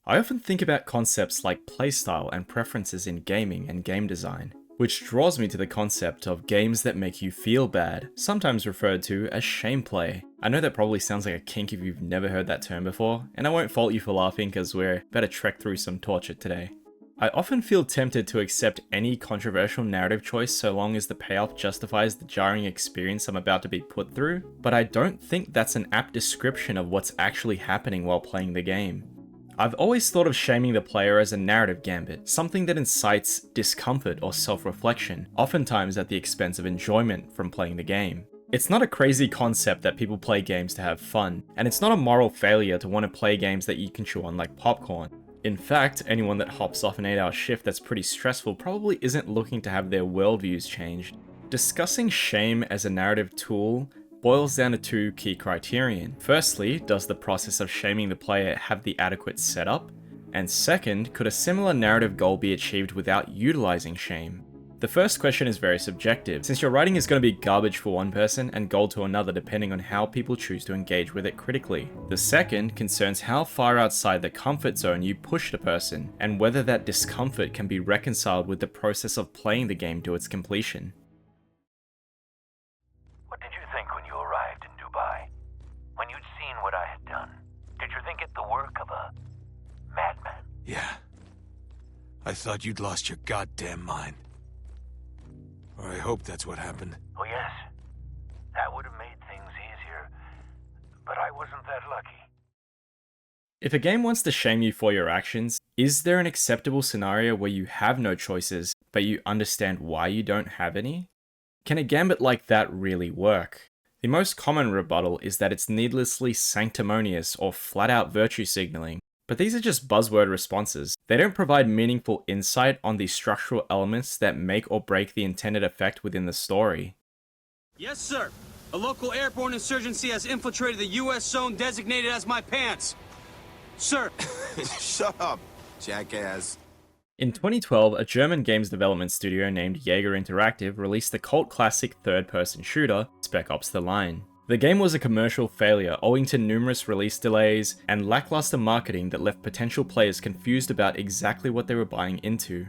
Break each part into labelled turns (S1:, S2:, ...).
S1: I often think about concepts like playstyle and preferences in gaming and game design, which draws me to the concept of games that make you feel bad, sometimes referred to as shameplay. I know that probably sounds like a kink if you've never heard that term before, and I won't fault you for laughing because we're about to trek through some torture today. I often feel tempted to accept any controversial narrative choice so long as the payoff justifies the jarring experience I'm about to be put through, but I don't think that's an apt description of what's actually happening while playing the game. I've always thought of shaming the player as a narrative gambit, something that incites discomfort or self-reflection, oftentimes at the expense of enjoyment from playing the game. It's not a crazy concept that people play games to have fun, and it's not a moral failure to want to play games that you can chew on like popcorn. In fact, anyone that hops off an 8-hour shift that's pretty stressful probably isn't looking to have their worldviews changed. Discussing shame as a narrative tool boils down to two key criterion. Firstly, does the process of shaming the player have the adequate setup? And second, could a similar narrative goal be achieved without utilizing shame? The first question is very subjective, since your writing is going to be garbage for one person and gold to another depending on how people choose to engage with it critically. The second concerns how far outside the comfort zone you push the person, and whether that discomfort can be reconciled with the process of playing the game to its completion.
S2: What did you think when you arrived in Dubai? When you'd seen what I had done? Did you think it the work of a madman?
S3: Yeah. I thought you'd lost your goddamn mind. Or I hope that's what happened.
S2: Oh yes, that would have made things easier, but I wasn't that lucky.
S1: If a game wants to shame you for your actions, is there an acceptable scenario where you have no choices, but you understand why you don't have any? Can a gambit like that really work? The most common rebuttal is that it's needlessly sanctimonious or flat-out virtue signaling, but these are just buzzword responses. They don't provide meaningful insight on the structural elements that make or break the intended effect within the story.
S4: Yes, sir. A local airborne insurgency has infiltrated the U.S. zone designated as my pants. Sir.
S5: Shut up, jackass.
S1: In 2012, a German games development studio named Jaeger Interactive released the cult classic third-person shooter, Spec Ops: The Line. The game was a commercial failure owing to numerous release delays and lackluster marketing that left potential players confused about exactly what they were buying into.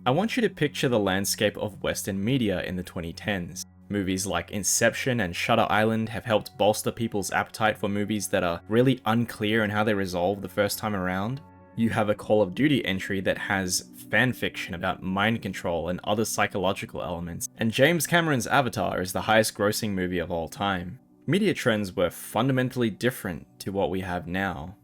S1: I want you to picture the landscape of Western media in the 2010s. Movies like Inception and Shutter Island have helped bolster people's appetite for movies that are really unclear in how they resolve the first time around. You have a Call of Duty entry that has fanfiction about mind control and other psychological elements, and James Cameron's Avatar is the highest grossing movie of all time. Media trends were fundamentally different to what we have now.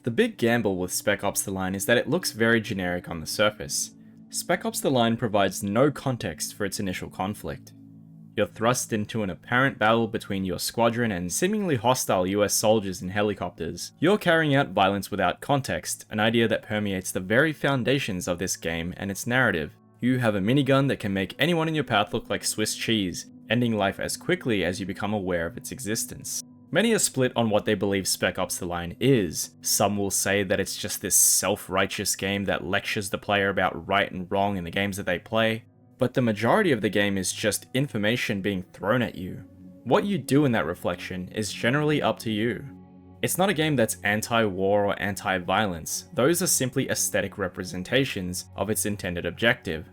S1: The big gamble with Spec Ops: The Line is that it looks very generic on the surface. Spec Ops: The Line provides no context for its initial conflict. You're thrust into an apparent battle between your squadron and seemingly hostile US soldiers in helicopters. You're carrying out violence without context, an idea that permeates the very foundations of this game and its narrative. You have a minigun that can make anyone in your path look like Swiss cheese, ending life as quickly as you become aware of its existence. Many are split on what they believe Spec Ops: The Line is. Some will say that it's just this self-righteous game that lectures the player about right and wrong in the games that they play. But the majority of the game is just information being thrown at you. What you do in that reflection is generally up to you. It's not a game that's anti-war or anti-violence, those are simply aesthetic representations of its intended objective.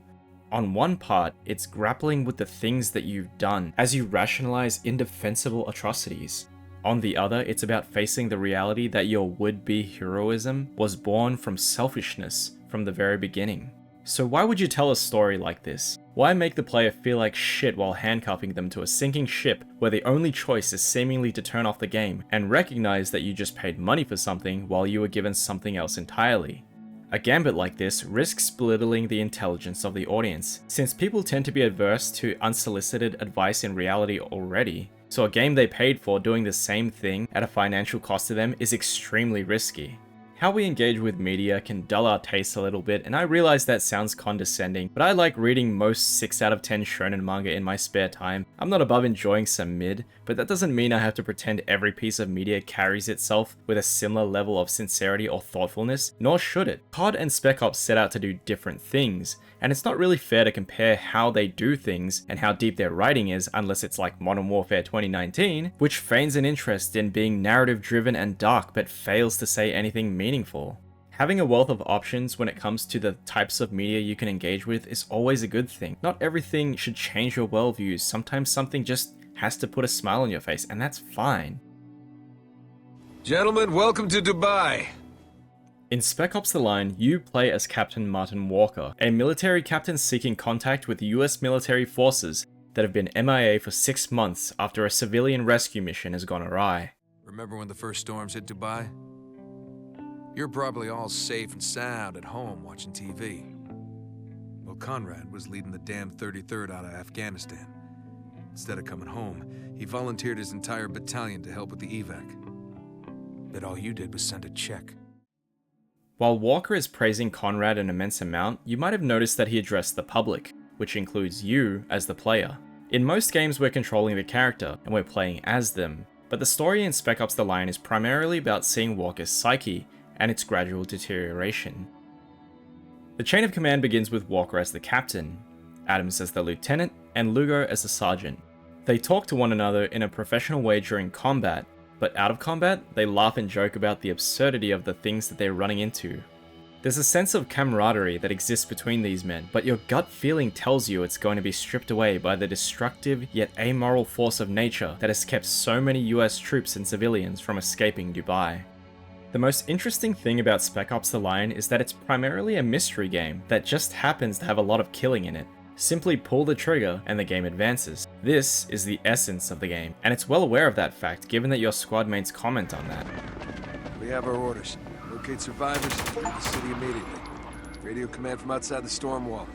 S1: On one part, it's grappling with the things that you've done as you rationalize indefensible atrocities. On the other, it's about facing the reality that your would-be heroism was born from selfishness from the very beginning. So why would you tell a story like this? Why make the player feel like shit while handcuffing them to a sinking ship where the only choice is seemingly to turn off the game and recognize that you just paid money for something while you were given something else entirely? A gambit like this risks belittling the intelligence of the audience, since people tend to be adverse to unsolicited advice in reality already, so a game they paid for doing the same thing at a financial cost to them is extremely risky. How we engage with media can dull our tastes a little bit, and I realize that sounds condescending, but I like reading most 6 out of 10 shonen manga in my spare time. I'm not above enjoying some mid, but that doesn't mean I have to pretend every piece of media carries itself with a similar level of sincerity or thoughtfulness, nor should it. COD and Spec Ops set out to do different things, and it's not really fair to compare how they do things and how deep their writing is unless it's like Modern Warfare 2019, which feigns an interest in being narrative driven and dark but fails to say anything meaningful. Having a wealth of options when it comes to the types of media you can engage with is always a good thing. Not everything should change your worldviews, sometimes something just has to put a smile on your face, and that's fine.
S3: Gentlemen, welcome to Dubai.
S1: In Spec Ops The Line, you play as Captain Martin Walker, a military captain seeking contact with US military forces that have been MIA for 6 months after a civilian rescue mission has gone awry.
S3: Remember when the first storms hit Dubai? You're probably all safe and sound at home watching TV. Well, Conrad was leading the damn 33rd out of Afghanistan. Instead of coming home, he volunteered his entire battalion to help with the evac. But all you did was send a check.
S1: While Walker is praising Conrad an immense amount, you might have noticed that he addressed the public, which includes you as the player. In most games we're controlling the character, and we're playing as them, but the story in Spec Ops The Line is primarily about seeing Walker's psyche and its gradual deterioration. The chain of command begins with Walker as the captain, Adams as the lieutenant, and Lugo as the sergeant. They talk to one another in a professional way during combat, but out of combat, they laugh and joke about the absurdity of the things that they're running into. There's a sense of camaraderie that exists between these men, but your gut feeling tells you it's going to be stripped away by the destructive yet amoral force of nature that has kept so many US troops and civilians from escaping Dubai. The most interesting thing about Spec Ops The Line is that it's primarily a mystery game that just happens to have a lot of killing in it. Simply pull the trigger and the game advances. This is the essence of the game, and it's well aware of that fact given that your squad mates comment on that.
S3: We have our orders. Locate survivors, leave the city immediately. Radio command from outside the storm wall.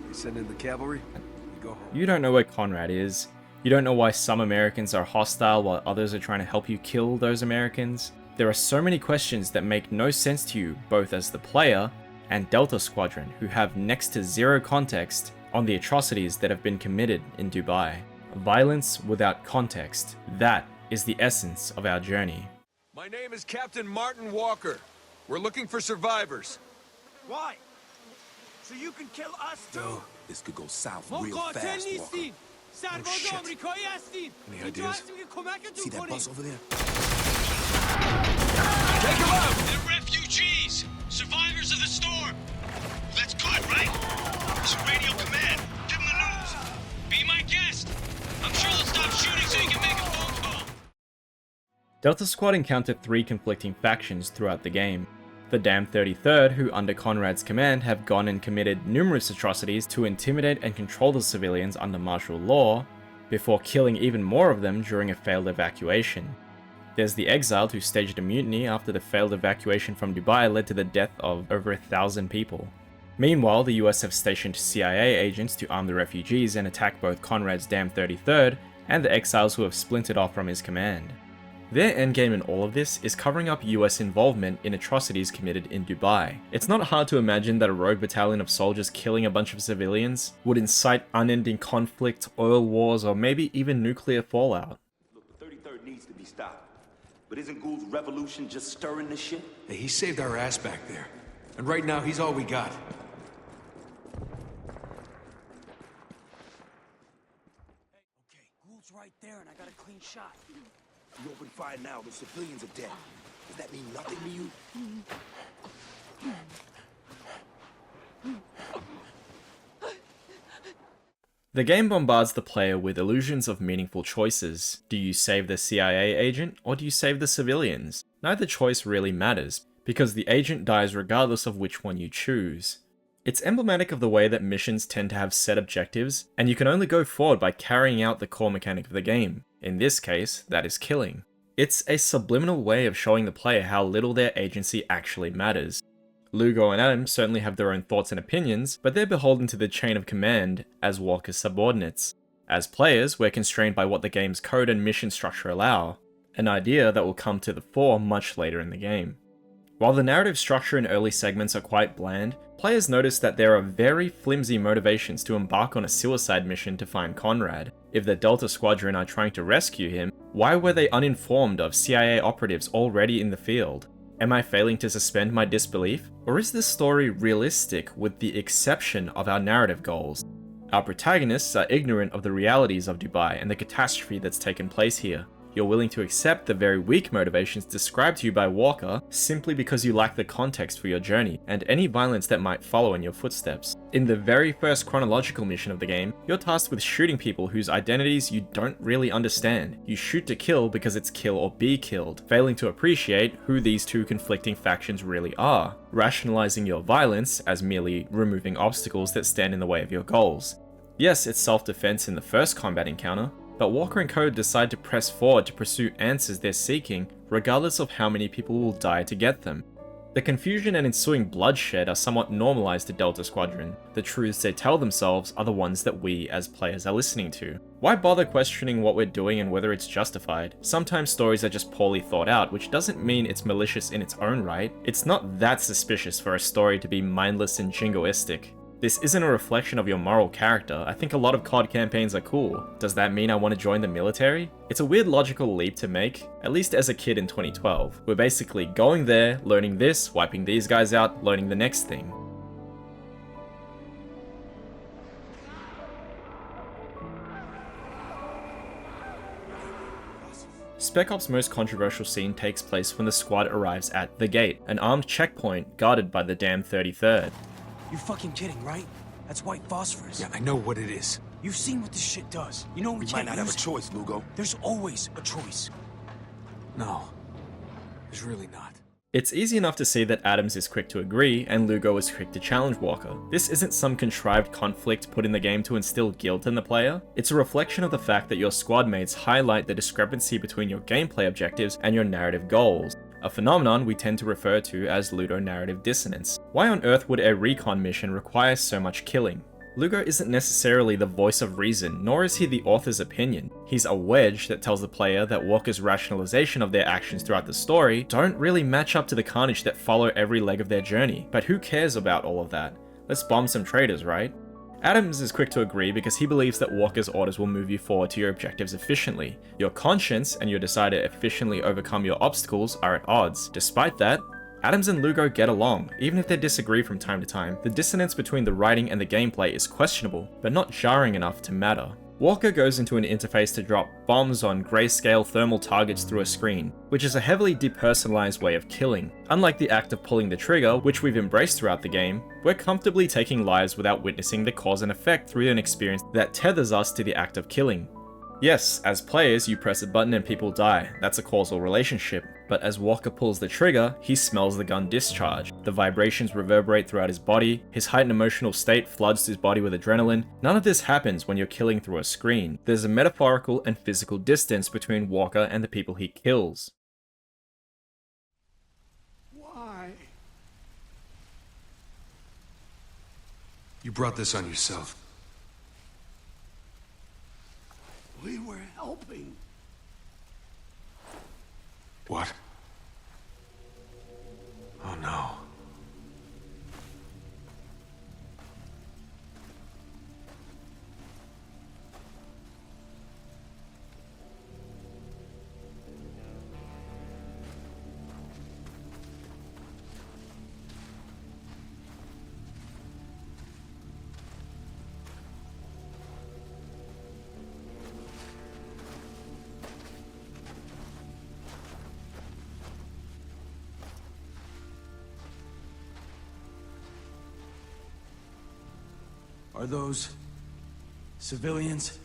S3: You send in the cavalry, you go home.
S1: You don't know where Conrad is. You don't know why some Americans are hostile while others are trying to help you kill those Americans. There are so many questions that make no sense to you, both as the player and Delta Squadron, who have next to zero context on the atrocities that have been committed in Dubai. Violence without context. That is the essence of our journey.
S3: My name is Captain Martin Walker. We're looking for survivors.
S4: Why? So you can kill us too?
S5: Yo, this could go south real fast, Walker.
S3: Oh, shit. Any ideas?
S5: See that bus over there?
S3: Take him out!
S6: They're refugees! Survivors of the storm! That's good, right? So radio command, give them the news. Be my guest. I'm sure they'll stop shooting so you can make a phone call.
S1: Delta Squad encountered 3 conflicting factions throughout the game. The damn 33rd, who under Conrad's command have gone and committed numerous atrocities to intimidate and control the civilians under martial law, before killing even more of them during a failed evacuation. There's the Exiled, who staged a mutiny after the failed evacuation from Dubai led to the death of over 1,000 people. Meanwhile, the US have stationed CIA agents to arm the refugees and attack both Conrad's damn 33rd and the Exiles who have splintered off from his command. Their endgame in all of this is covering up US involvement in atrocities committed in Dubai. It's not hard to imagine that a rogue battalion of soldiers killing a bunch of civilians would incite unending conflict, oil wars, or maybe even nuclear fallout.
S7: Look, the 33rd needs to be stopped. But isn't Gould's revolution just stirring the shit?
S3: Hey, he saved our ass back there. And right now, he's all we got.
S4: Okay, Gould's right there and I got a clean shot.
S5: You open fire now, the civilians are dead. Does that mean nothing to you?
S1: The game bombards the player with illusions of meaningful choices. Do you save the CIA agent, or do you save the civilians? Neither choice really matters, because the agent dies regardless of which one you choose. It's emblematic of the way that missions tend to have set objectives, and you can only go forward by carrying out the core mechanic of the game. In this case, that is killing. It's a subliminal way of showing the player how little their agency actually matters. Lugo and Adam certainly have their own thoughts and opinions, but they're beholden to the chain of command as Walker's subordinates. As players, we're constrained by what the game's code and mission structure allow, an idea that will come to the fore much later in the game. While the narrative structure in early segments are quite bland, players notice that there are very flimsy motivations to embark on a suicide mission to find Conrad. If the Delta Squadron are trying to rescue him, why were they uninformed of CIA operatives already in the field? Am I failing to suspend my disbelief? Or is this story realistic with the exception of our narrative goals? Our protagonists are ignorant of the realities of Dubai and the catastrophe that's taken place here. You're willing to accept the very weak motivations described to you by Walker simply because you lack the context for your journey and any violence that might follow in your footsteps. In the very first chronological mission of the game, you're tasked with shooting people whose identities you don't really understand. You shoot to kill because it's kill or be killed, failing to appreciate who these two conflicting factions really are, rationalizing your violence as merely removing obstacles that stand in the way of your goals. Yes, it's self-defense in the first combat encounter, but Walker and co decide to press forward to pursue answers they're seeking, regardless of how many people will die to get them. The confusion and ensuing bloodshed are somewhat normalized to Delta Squadron. The truths they tell themselves are the ones that we as players are listening to. Why bother questioning what we're doing and whether it's justified? Sometimes stories are just poorly thought out, which doesn't mean it's malicious in its own right. It's not that suspicious for a story to be mindless and jingoistic. This isn't a reflection of your moral character. I think a lot of COD campaigns are cool. Does that mean I want to join the military? It's a weird logical leap to make, at least as a kid in 2012. We're basically going there, learning this, wiping these guys out, learning the next thing. Spec Ops' most controversial scene takes place when the squad arrives at the gate, an armed checkpoint guarded by the damn 33rd.
S5: You're fucking kidding, right? That's white phosphorus.
S3: Yeah, I know what it is.
S5: You've seen what this shit does. You know we
S7: We
S5: can't
S7: might not have a
S5: use it.
S7: choice, Lugo.
S5: There's always a choice.
S3: No, there's really not.
S1: It's easy enough to see that Adams is quick to agree and Lugo is quick to challenge Walker. This isn't some contrived conflict put in the game to instill guilt in the player. It's a reflection of the fact that your squad mates highlight the discrepancy between your gameplay objectives and your narrative goals, a phenomenon we tend to refer to as ludonarrative dissonance. Why on earth would a recon mission require so much killing? Lugo isn't necessarily the voice of reason, nor is he the author's opinion. He's a wedge that tells the player that Walker's rationalization of their actions throughout the story don't really match up to the carnage that follow every leg of their journey. But who cares about all of that? Let's bomb some traitors, right? Adams is quick to agree because he believes that Walker's orders will move you forward to your objectives efficiently. Your conscience and your desire to efficiently overcome your obstacles are at odds. Despite that, Adams and Lugo get along, even if they disagree from time to time. The dissonance between the writing and the gameplay is questionable, but not jarring enough to matter. Walker goes into an interface to drop bombs on grayscale thermal targets through a screen, which is a heavily depersonalized way of killing. Unlike the act of pulling the trigger, which we've embraced throughout the game, we're comfortably taking lives without witnessing the cause and effect through an experience that tethers us to the act of killing. Yes, as players, you press a button and people die. That's a causal relationship. But as Walker pulls the trigger, he smells the gun discharge. The vibrations reverberate throughout his body, his heightened emotional state floods his body with adrenaline. None of this happens when you're killing through a screen. There's a metaphorical and physical distance between Walker and the people he kills.
S5: Why?
S3: You brought this on yourself.
S5: We were helping.
S3: What? Oh no.
S5: Are those civilians?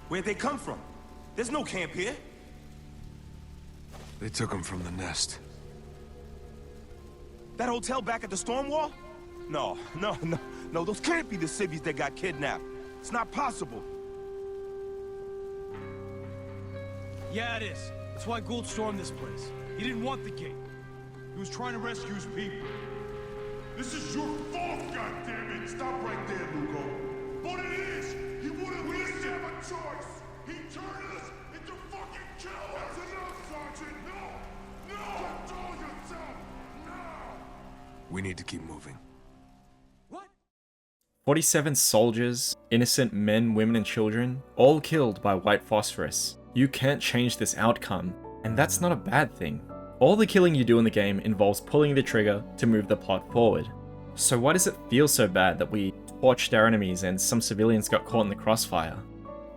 S7: Where'd they come from? There's no camp here.
S3: They took him from the nest.
S7: That hotel back at the storm wall? No, those can't be the civvies that got kidnapped. It's not possible.
S4: Yeah, it is. That's why Gould stormed this place. He didn't want the gate. He was trying to rescue his people.
S8: This is your fault, goddammit! Stop right there, Lugo. But it is! He wouldn't listen! Have a choice! He turned us into fucking killers! That's enough, Sergeant! No! Control yourself!
S3: We need to keep moving.
S1: 47 soldiers, innocent men, women and children, all killed by white phosphorus. You can't change this outcome, and that's not a bad thing. All the killing you do in the game involves pulling the trigger to move the plot forward. So why does it feel so bad that we torched our enemies and some civilians got caught in the crossfire?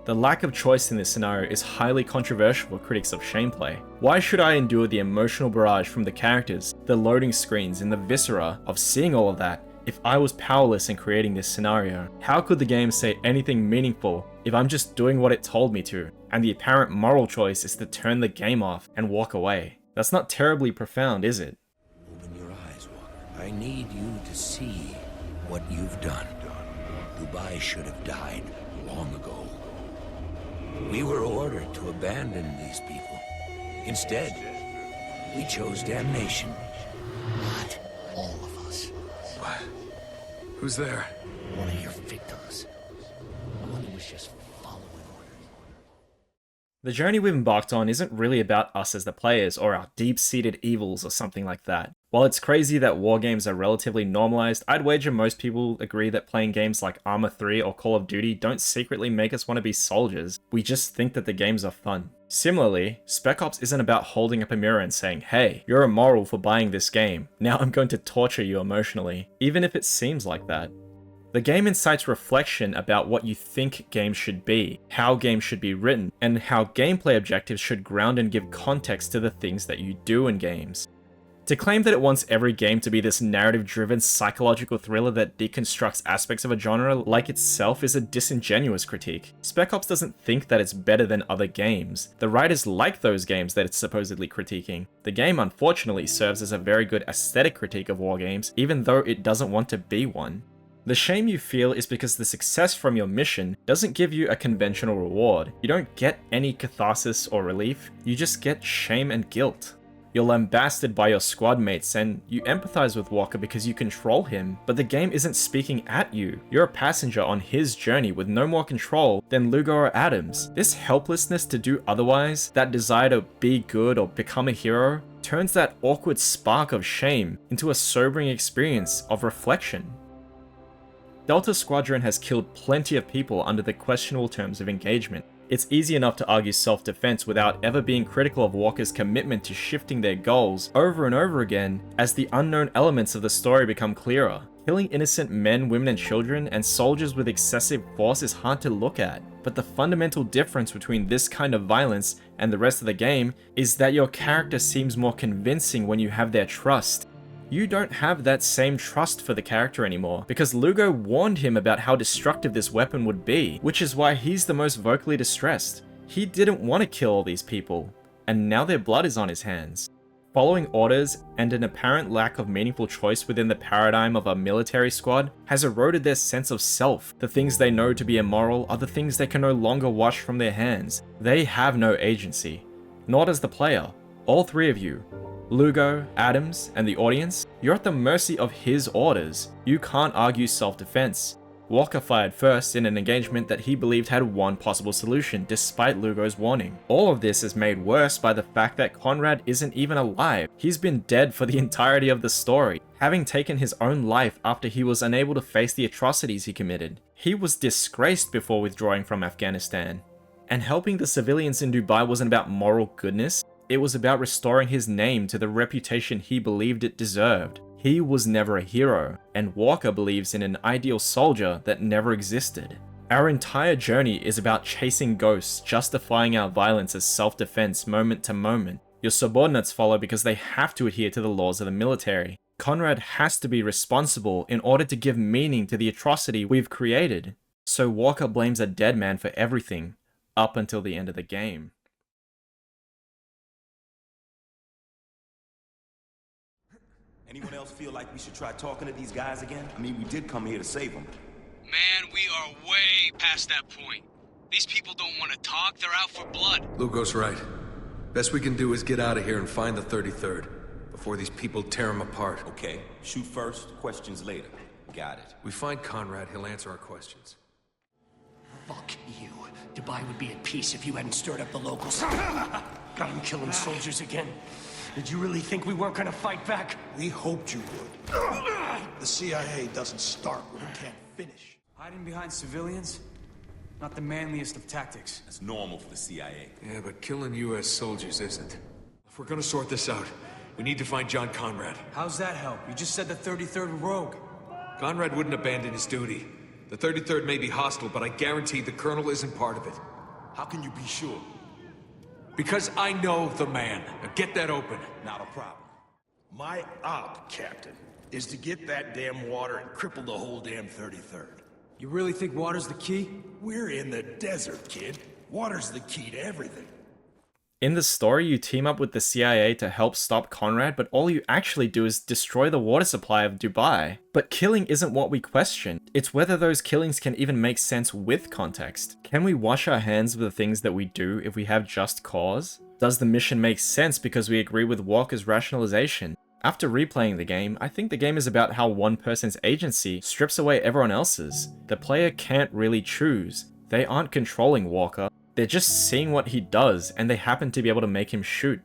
S1: The lack of choice in this scenario is highly controversial for critics of shameplay. Why should I endure the emotional barrage from the characters, the loading screens, and the viscera of seeing all of that if I was powerless in creating this scenario? How could the game say anything meaningful if I'm just doing what it told me to, and the apparent moral choice is to turn the game off and walk away? That's not terribly profound, is it?
S5: Open your eyes, Walker. I need you to see what you've done. Dubai should have died long ago. We were ordered to abandon these people. Instead, we chose damnation. Not all of us.
S3: What? Who's there?
S5: One of your victims. One who was just following orders.
S1: The journey we've embarked on isn't really about us as the players or our deep-seated evils or something like that. While it's crazy that war games are relatively normalized, I'd wager most people agree that playing games like Arma 3 or Call of Duty don't secretly make us want to be soldiers. We just think that the games are fun. Similarly, Spec Ops isn't about holding up a mirror and saying, hey, you're immoral for buying this game. Now I'm going to torture you emotionally, even if it seems like that. The game incites reflection about what you think games should be, how games should be written, and how gameplay objectives should ground and give context to the things that you do in games. To claim that it wants every game to be this narrative-driven psychological thriller that deconstructs aspects of a genre like itself is a disingenuous critique. Spec Ops doesn't think that it's better than other games. The writers like those games that it's supposedly critiquing. The game unfortunately serves as a very good aesthetic critique of war games, even though it doesn't want to be one. The shame you feel is because the success from your mission doesn't give you a conventional reward. You don't get any catharsis or relief, you just get shame and guilt. You're lambasted by your squad mates and you empathize with Walker because you control him, but the game isn't speaking at you. You're a passenger on his journey with no more control than Lugo or Adams. This helplessness to do otherwise, that desire to be good or become a hero, turns that awkward spark of shame into a sobering experience of reflection. Delta Squadron has killed plenty of people under the questionable terms of engagement. It's easy enough to argue self-defense without ever being critical of Walker's commitment to shifting their goals over and over again as the unknown elements of the story become clearer. Killing innocent men, women and children, and soldiers with excessive force is hard to look at, but the fundamental difference between this kind of violence and the rest of the game is that your character seems more convincing when you have their trust. You don't have that same trust for the character anymore, because Lugo warned him about how destructive this weapon would be, which is why he's the most vocally distressed. He didn't want to kill all these people, and now their blood is on his hands. Following orders and an apparent lack of meaningful choice within the paradigm of a military squad has eroded their sense of self. The things they know to be immoral are the things they can no longer wash from their hands. They have no agency. Nor does the player. All three of you, Lugo, Adams, and the audience, you're at the mercy of his orders. You can't argue self-defense. Walker fired first in an engagement that he believed had one possible solution, despite Lugo's warning. All of this is made worse by the fact that Conrad isn't even alive. He's been dead for the entirety of the story, having taken his own life after he was unable to face the atrocities he committed. He was disgraced before withdrawing from Afghanistan. And helping the civilians in Dubai wasn't about moral goodness. It was about restoring his name to the reputation he believed it deserved. He was never a hero, and Walker believes in an ideal soldier that never existed. Our entire journey is about chasing ghosts, justifying our violence as self-defense moment to moment. Your subordinates follow because they have to adhere to the laws of the military. Conrad has to be responsible in order to give meaning to the atrocity we've created. So Walker blames a dead man for everything, up until the end of the game.
S7: Anyone else feel like we should try talking to these guys again? I mean, we did come here to save them.
S6: Man, we are way past that point. These people don't want to talk, they're out for blood.
S3: Lugo's right. Best we can do is get out of here and find the 33rd, before these people tear them apart.
S7: Okay, shoot first, questions later. Got it.
S3: We find Conrad, he'll answer our questions.
S5: Fuck you. Dubai would be at peace if you hadn't stirred up the locals. Got him killing soldiers again.
S9: Did you really think we weren't gonna fight back?
S10: We hoped you would. The CIA doesn't start when it can't finish.
S4: Hiding behind civilians? Not the manliest of tactics.
S7: That's normal for the CIA.
S3: Yeah, but killing US soldiers isn't. If we're gonna sort this out, we need to find John Conrad.
S4: How's that help? You just said the 33rd were rogue.
S3: Conrad wouldn't abandon his duty. The 33rd may be hostile, but I guarantee the Colonel isn't part of it.
S10: How can you be sure?
S3: Because I know the man. Now get that open.
S10: Not a problem. My op, Captain, is to get that damn water and cripple the whole damn 33rd.
S4: You really think water's the key?
S10: We're in the desert, kid. Water's the key to everything.
S1: In the story, you team up with the CIA to help stop Conrad, but all you actually do is destroy the water supply of Dubai. But killing isn't what we question. It's whether those killings can even make sense with context. Can we wash our hands of the things that we do if we have just cause? Does the mission make sense because we agree with Walker's rationalization? After replaying the game, I think the game is about how one person's agency strips away everyone else's. The player can't really choose. They aren't controlling Walker. They're just seeing what he does, and they happen to be able to make him shoot.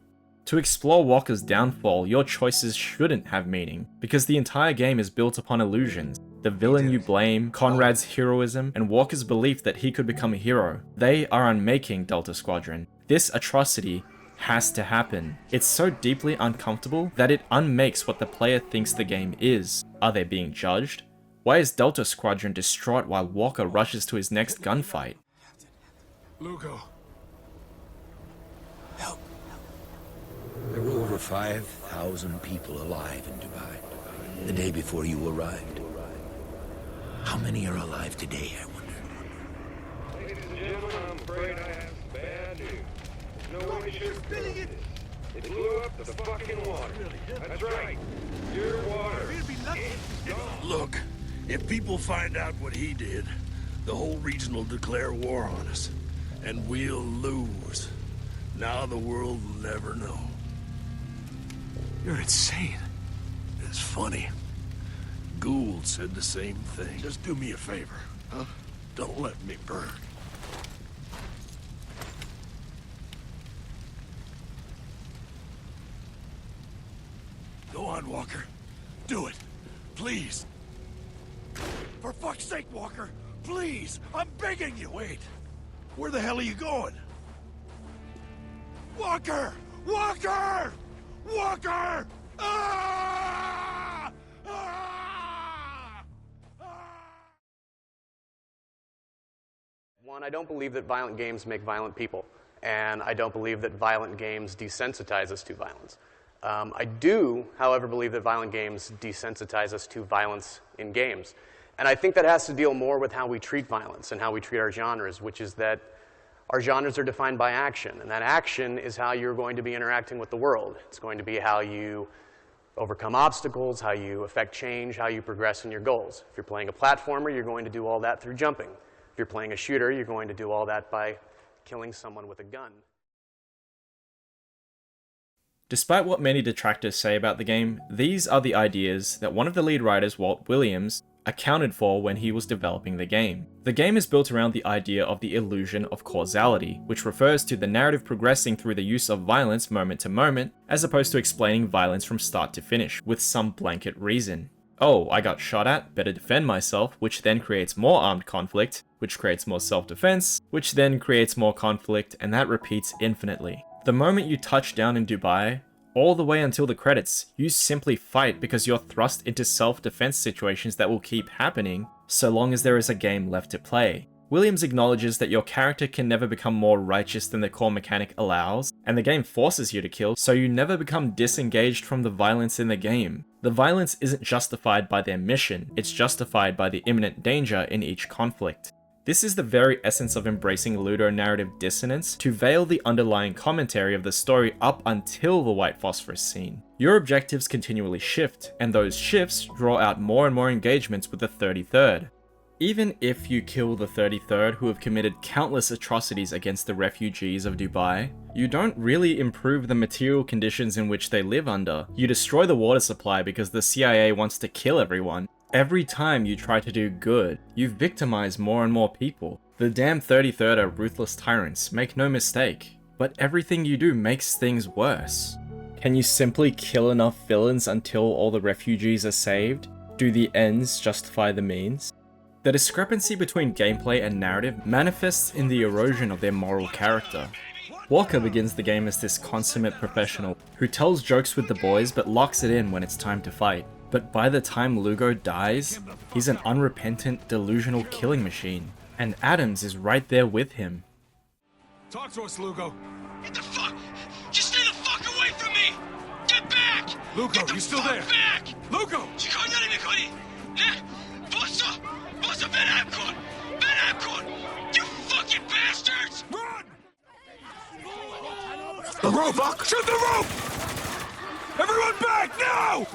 S1: To explore Walker's downfall, your choices shouldn't have meaning, because the entire game is built upon illusions. The villain you blame, Conrad's heroism, and Walker's belief that he could become a hero. They are unmaking Delta Squadron. This atrocity has to happen. It's so deeply uncomfortable that it unmakes what the player thinks the game is. Are they being judged? Why is Delta Squadron distraught while Walker rushes to his next gunfight?
S10: Lugo.
S5: Help. There were over 5,000 people alive in Dubai the day before you arrived. How many are alive today, I wonder?
S8: Ladies and gentlemen, I'm afraid I have bad news. No way to shoot it. It blew up the fucking water. That's right. Your water. It's gone.
S10: Look, if people find out what he did, the whole region will declare war on us. And we'll lose. Now the world will never know.
S9: You're insane.
S10: It's funny. Gould said the same thing. Just do me a favor, huh? Don't let me burn. Go on, Walker. Do it. Please. For fuck's sake, Walker. Please. I'm begging you. Wait. Where the hell are you going? Walker! Walker! Walker! Ah! Ah! Ah!
S11: One, I don't believe that violent games make violent people, and I don't believe that violent games desensitize us to violence. I do, however, believe that violent games desensitize us to violence in games. And I think that has to deal more with how we treat violence and how we treat our genres, which is that our genres are defined by action, and that action is how you're going to be interacting with the world. It's going to be how you overcome obstacles, how you affect change, how you progress in your goals. If you're playing a platformer, you're going to do all that through jumping. If you're playing a shooter, you're going to do all that by killing someone with a gun.
S1: Despite what many detractors say about the game, these are the ideas that one of the lead writers, Walt Williams, accounted for when he was developing the game. The game is built around the idea of the illusion of causality, which refers to the narrative progressing through the use of violence moment to moment, as opposed to explaining violence from start to finish, with some blanket reason. Oh, I got shot at, better defend myself, which then creates more armed conflict, which creates more self-defense, which then creates more conflict, and that repeats infinitely. The moment you touch down in Dubai, all the way until the credits, you simply fight because you're thrust into self-defense situations that will keep happening so long as there is a game left to play. Williams acknowledges that your character can never become more righteous than the core mechanic allows, and the game forces you to kill, so you never become disengaged from the violence in the game. The violence isn't justified by their mission, it's justified by the imminent danger in each conflict. This is the very essence of embracing ludonarrative dissonance to veil the underlying commentary of the story up until the white phosphorus scene. Your objectives continually shift, and those shifts draw out more and more engagements with the 33rd. Even if you kill the 33rd who have committed countless atrocities against the refugees of Dubai, you don't really improve the material conditions in which they live under. You destroy the water supply because the CIA wants to kill everyone. Every time you try to do good, you victimize more and more people. The damn 33rd are ruthless tyrants, make no mistake. But everything you do makes things worse. Can you simply kill enough villains until all the refugees are saved? Do the ends justify the means? The discrepancy between gameplay and narrative manifests in the erosion of their moral character. Walker begins the game as this consummate professional who tells jokes with the boys but locks it in when it's time to fight. But by the time Lugo dies, he's an unrepentant, delusional killing machine, and Adams is right there with him.
S10: Talk to us, Lugo.
S6: Get the fuck! Just stay the fuck away from me! Get back!
S10: Lugo, you still there?
S6: Back!
S10: Lugo!
S6: You fucking bastards!
S10: Run! The rope! Shoot the rope! Everyone back now!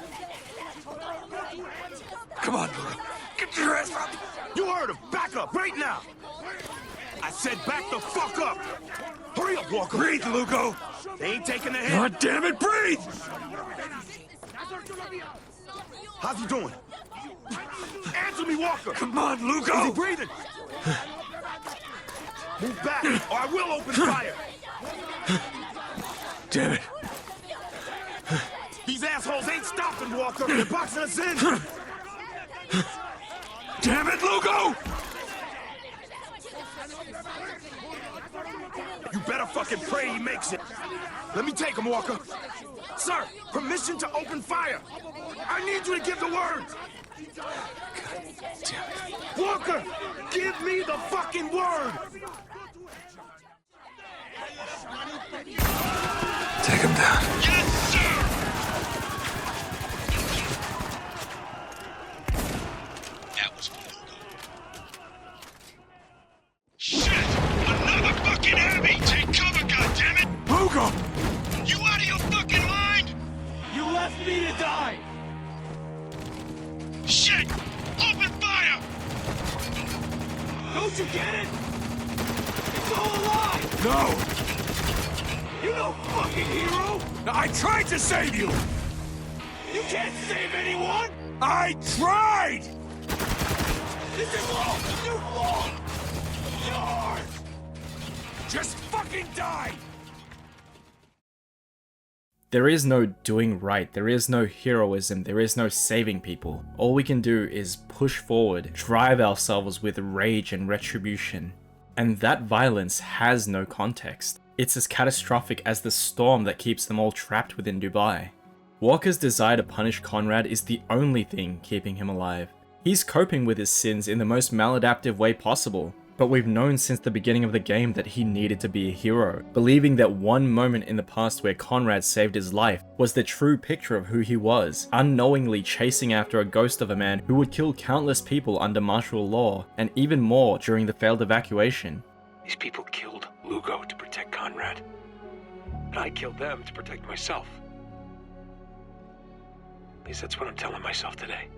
S10: Come on, Lugo. Get your ass up!
S7: You heard him! Back up right now! I said back the fuck up! Hurry up, Walker!
S10: Breathe, Lugo!
S7: They ain't taking the hit!
S10: God damn it, breathe!
S7: How's he doing? Answer me, Walker!
S10: Come on, Lugo!
S7: Is he breathing? Move back, or I will open fire!
S10: Damn it.
S7: These assholes ain't stopping, Walker! They're boxing us in!
S10: Damn it, Lugo!
S7: You better fucking pray he makes it. Let me take him, Walker. Sir, permission to open fire. I need you to give the word.
S10: God damn it.
S7: Walker, give me the fucking word.
S10: Take him down.
S6: Yes, sir! That was for Lugo. Shit! Another fucking enemy! Take cover, goddammit!
S10: Lugo!
S6: You out of your fucking mind?
S4: You left me to die!
S6: Shit! Open fire!
S4: Don't you get it? It's all a lie!
S10: No!
S4: You no fucking hero!
S10: I tried to save you!
S4: You can't save anyone!
S10: I tried!
S4: This is all your fault! Yours!
S10: Just fucking die!
S1: There is no doing right, there is no heroism, there is no saving people. All we can do is push forward, drive ourselves with rage and retribution. And that violence has no context. It's as catastrophic as the storm that keeps them all trapped within Dubai. Walker's desire to punish Conrad is the only thing keeping him alive. He's coping with his sins in the most maladaptive way possible, but we've known since the beginning of the game that he needed to be a hero, believing that one moment in the past where Conrad saved his life was the true picture of who he was, unknowingly chasing after a ghost of a man who would kill countless people under martial law, and even more during the failed evacuation.
S10: These people killed Lugo to protect Conrad, but I killed them to protect myself. At least that's what I'm telling myself today.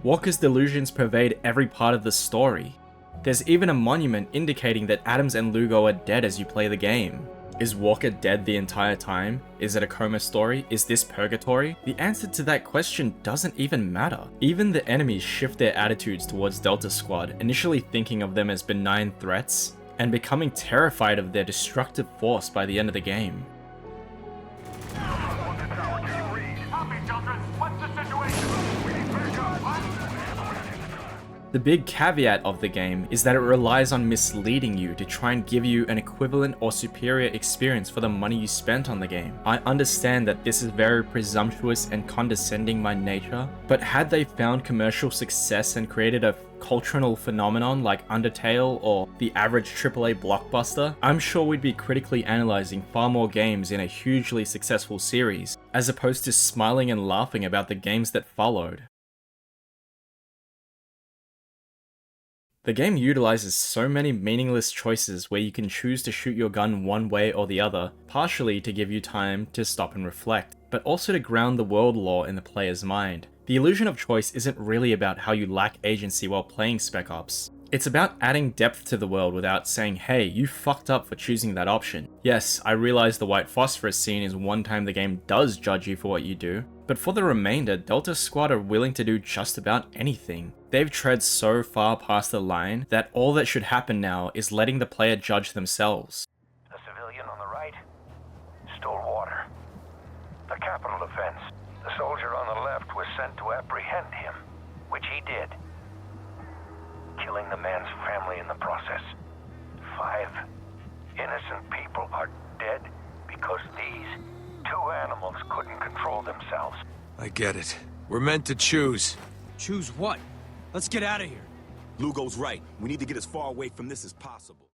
S1: Walker's delusions pervade every part of the story. There's even a monument indicating that Adams and Lugo are dead as you play the game. Is Walker dead the entire time? Is it a coma story? Is this purgatory? The answer to that question doesn't even matter. Even the enemies shift their attitudes towards Delta Squad, initially thinking of them as benign threats, and becoming terrified of their destructive force by the end of the game. The big caveat of the game is that it relies on misleading you to try and give you an equivalent or superior experience for the money you spent on the game. I understand that this is very presumptuous and condescending by nature, but had they found commercial success and created a cultural phenomenon like Undertale or the average AAA blockbuster, I'm sure we'd be critically analysing far more games in a hugely successful series, as opposed to smiling and laughing about the games that followed. The game utilizes so many meaningless choices where you can choose to shoot your gun one way or the other, partially to give you time to stop and reflect, but also to ground the world lore in the player's mind. The illusion of choice isn't really about how you lack agency while playing Spec Ops. It's about adding depth to the world without saying, hey, you fucked up for choosing that option. Yes, I realize the white phosphorus scene is one time the game does judge you for what you do, but for the remainder, Delta Squad are willing to do just about anything. They've tread so far past the line that all that should happen now is letting the player judge themselves.
S2: A civilian self-defense. The soldier on the left was sent to apprehend him, which he did, killing the man's family in the process. 5 innocent people are dead because these 2 animals couldn't control themselves.
S3: I get it. We're meant to choose.
S4: Choose what? Let's get out of here.
S7: Lugo's right. We need to get as far away from this as possible.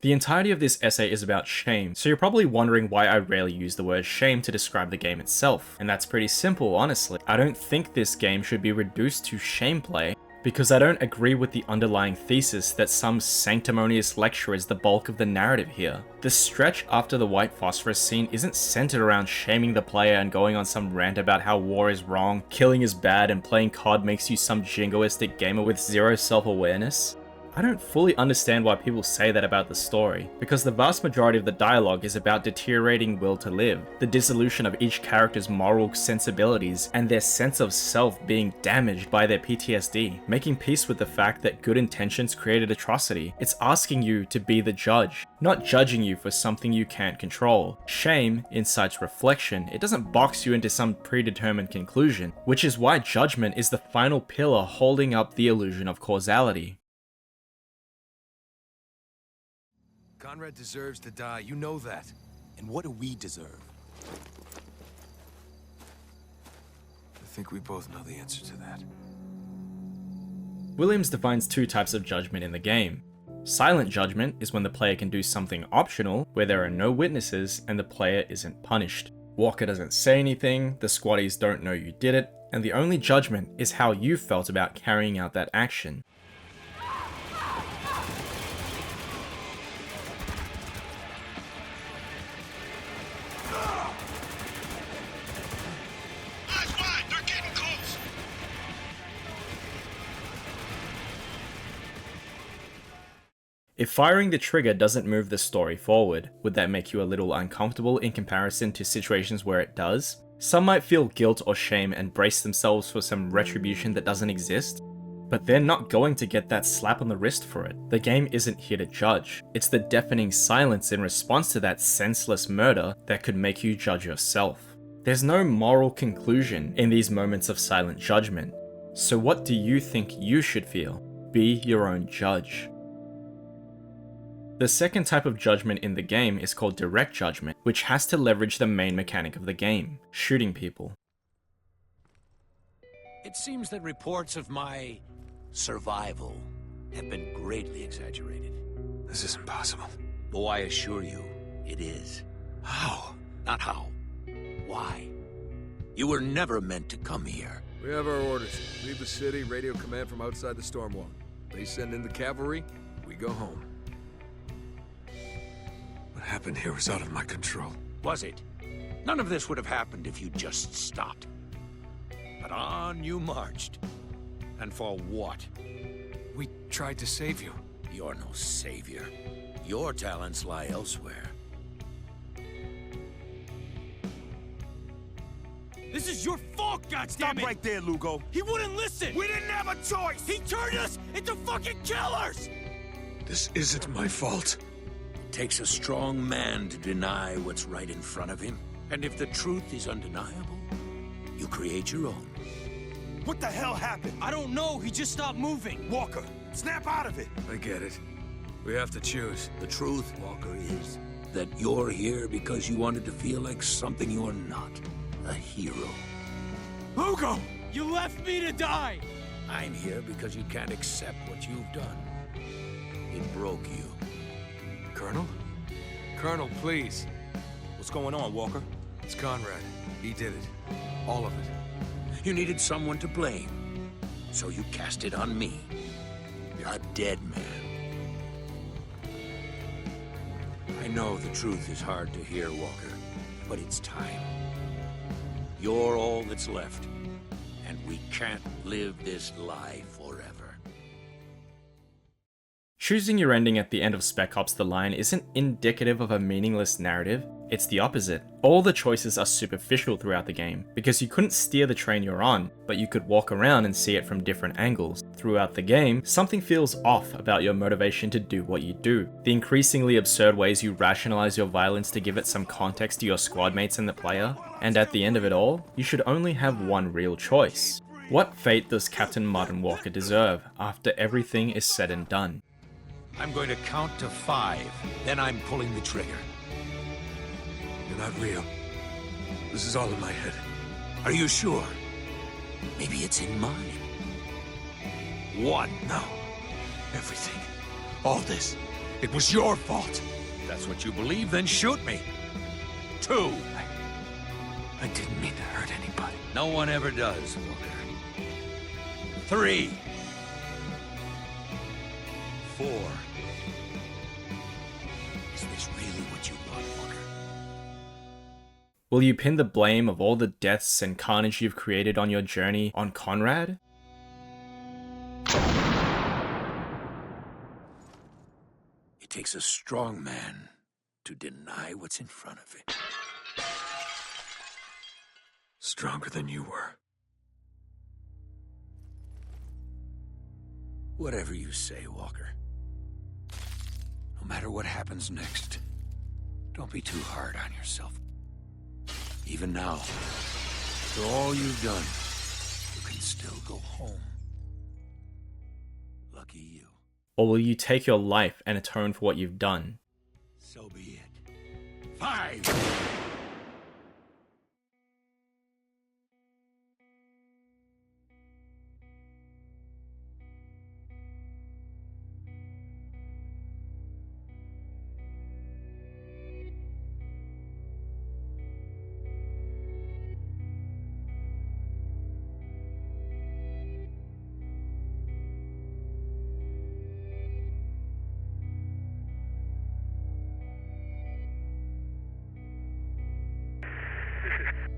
S1: The entirety of this essay is about shame, so you're probably wondering why I rarely use the word shame to describe the game itself. And that's pretty simple, honestly. I don't think this game should be reduced to shameplay, because I don't agree with the underlying thesis that some sanctimonious lecture is the bulk of the narrative here. The stretch after the white phosphorus scene isn't centered around shaming the player and going on some rant about how war is wrong, killing is bad, and playing COD makes you some jingoistic gamer with zero self-awareness. I don't fully understand why people say that about the story, because the vast majority of the dialogue is about deteriorating will to live, the dissolution of each character's moral sensibilities, and their sense of self being damaged by their PTSD, making peace with the fact that good intentions created atrocity. It's asking you to be the judge, not judging you for something you can't control. Shame incites reflection, it doesn't box you into some predetermined conclusion, which is why judgment is the final pillar holding up the illusion of causality.
S3: Conrad deserves to die, you know that.
S7: And what do we deserve?
S3: I think we both know the answer to that.
S1: Williams defines 2 types of judgment in the game. Silent judgment is when the player can do something optional, where there are no witnesses and the player isn't punished. Walker doesn't say anything, the squaddies don't know you did it, and the only judgment is how you felt about carrying out that action. If firing the trigger doesn't move the story forward, would that make you a little uncomfortable in comparison to situations where it does? Some might feel guilt or shame and brace themselves for some retribution that doesn't exist, but they're not going to get that slap on the wrist for it. The game isn't here to judge. It's the deafening silence in response to that senseless murder that could make you judge yourself. There's no moral conclusion in these moments of silent judgment. So what do you think you should feel? Be your own judge. The second type of judgment in the game is called direct judgment, which has to leverage the main mechanic of the game, shooting people.
S5: It seems that reports of my survival have been greatly exaggerated.
S3: This isn't possible.
S5: Oh, I assure you, it is.
S3: How?
S5: Not how. Why? You were never meant to come here.
S3: We have our orders. Leave the city, radio command from outside the storm wall. They send in the cavalry, we go home. What happened here was out of my control.
S5: Was it? None of this would have happened if you just stopped. But on you marched. And for what?
S3: We tried to save you.
S5: You're no savior. Your talents lie elsewhere.
S4: This is your fault, goddammit!
S7: Stop right there, Lugo.
S4: He wouldn't listen!
S7: We didn't have a choice!
S4: He turned us into fucking killers!
S3: This isn't my fault.
S5: It takes a strong man to deny what's right in front of him. And if the truth is undeniable, you create your own.
S7: What the hell happened?
S4: I don't know, he just stopped moving.
S7: Walker, snap out of it!
S3: I get it. We have to choose.
S5: The truth, Walker, is that you're here because you wanted to feel like something you're not. A hero.
S7: Lugo!
S4: You left me to die!
S5: I'm here because you can't accept what you've done. It broke you.
S3: Colonel? Colonel, please.
S7: What's going on, Walker?
S3: It's Conrad. He did it. All of it.
S5: You needed someone to blame, so you cast it on me. A dead man. I know the truth is hard to hear, Walker, but it's time. You're all that's left, and we can't live this lie forever.
S1: Choosing your ending at the end of Spec Ops The Line isn't indicative of a meaningless narrative, it's the opposite. All the choices are superficial throughout the game, because you couldn't steer the train you're on, but you could walk around and see it from different angles, throughout the game, something feels off about your motivation to do what you do. The increasingly absurd ways you rationalize your violence to give it some context to your squad mates and the player, and at the end of it all, you should only have one real choice. What fate does Captain Martin Walker deserve after everything is said and done?
S5: I'm going to count to 5, then I'm pulling the trigger.
S10: You're not real. This is all in my head. Are you sure?
S5: Maybe it's in mine.
S10: 1. No. Everything. All this. It was your fault.
S5: If that's what you believe, then shoot me. 2.
S10: I didn't mean to hurt anybody.
S5: No one ever does, Walker. 3. 4. Is this really what you want, Walker?
S1: Will you pin the blame of all the deaths and carnage you've created on your journey on Conrad?
S5: It takes a strong man to deny what's in front of it.
S10: Stronger than you were.
S5: Whatever you say, Walker. No matter what happens next, don't be too hard on yourself. Even now, for all you've done, you can still go home. Lucky you.
S1: Or will you take your life and atone for what you've done?
S5: So be it. 5!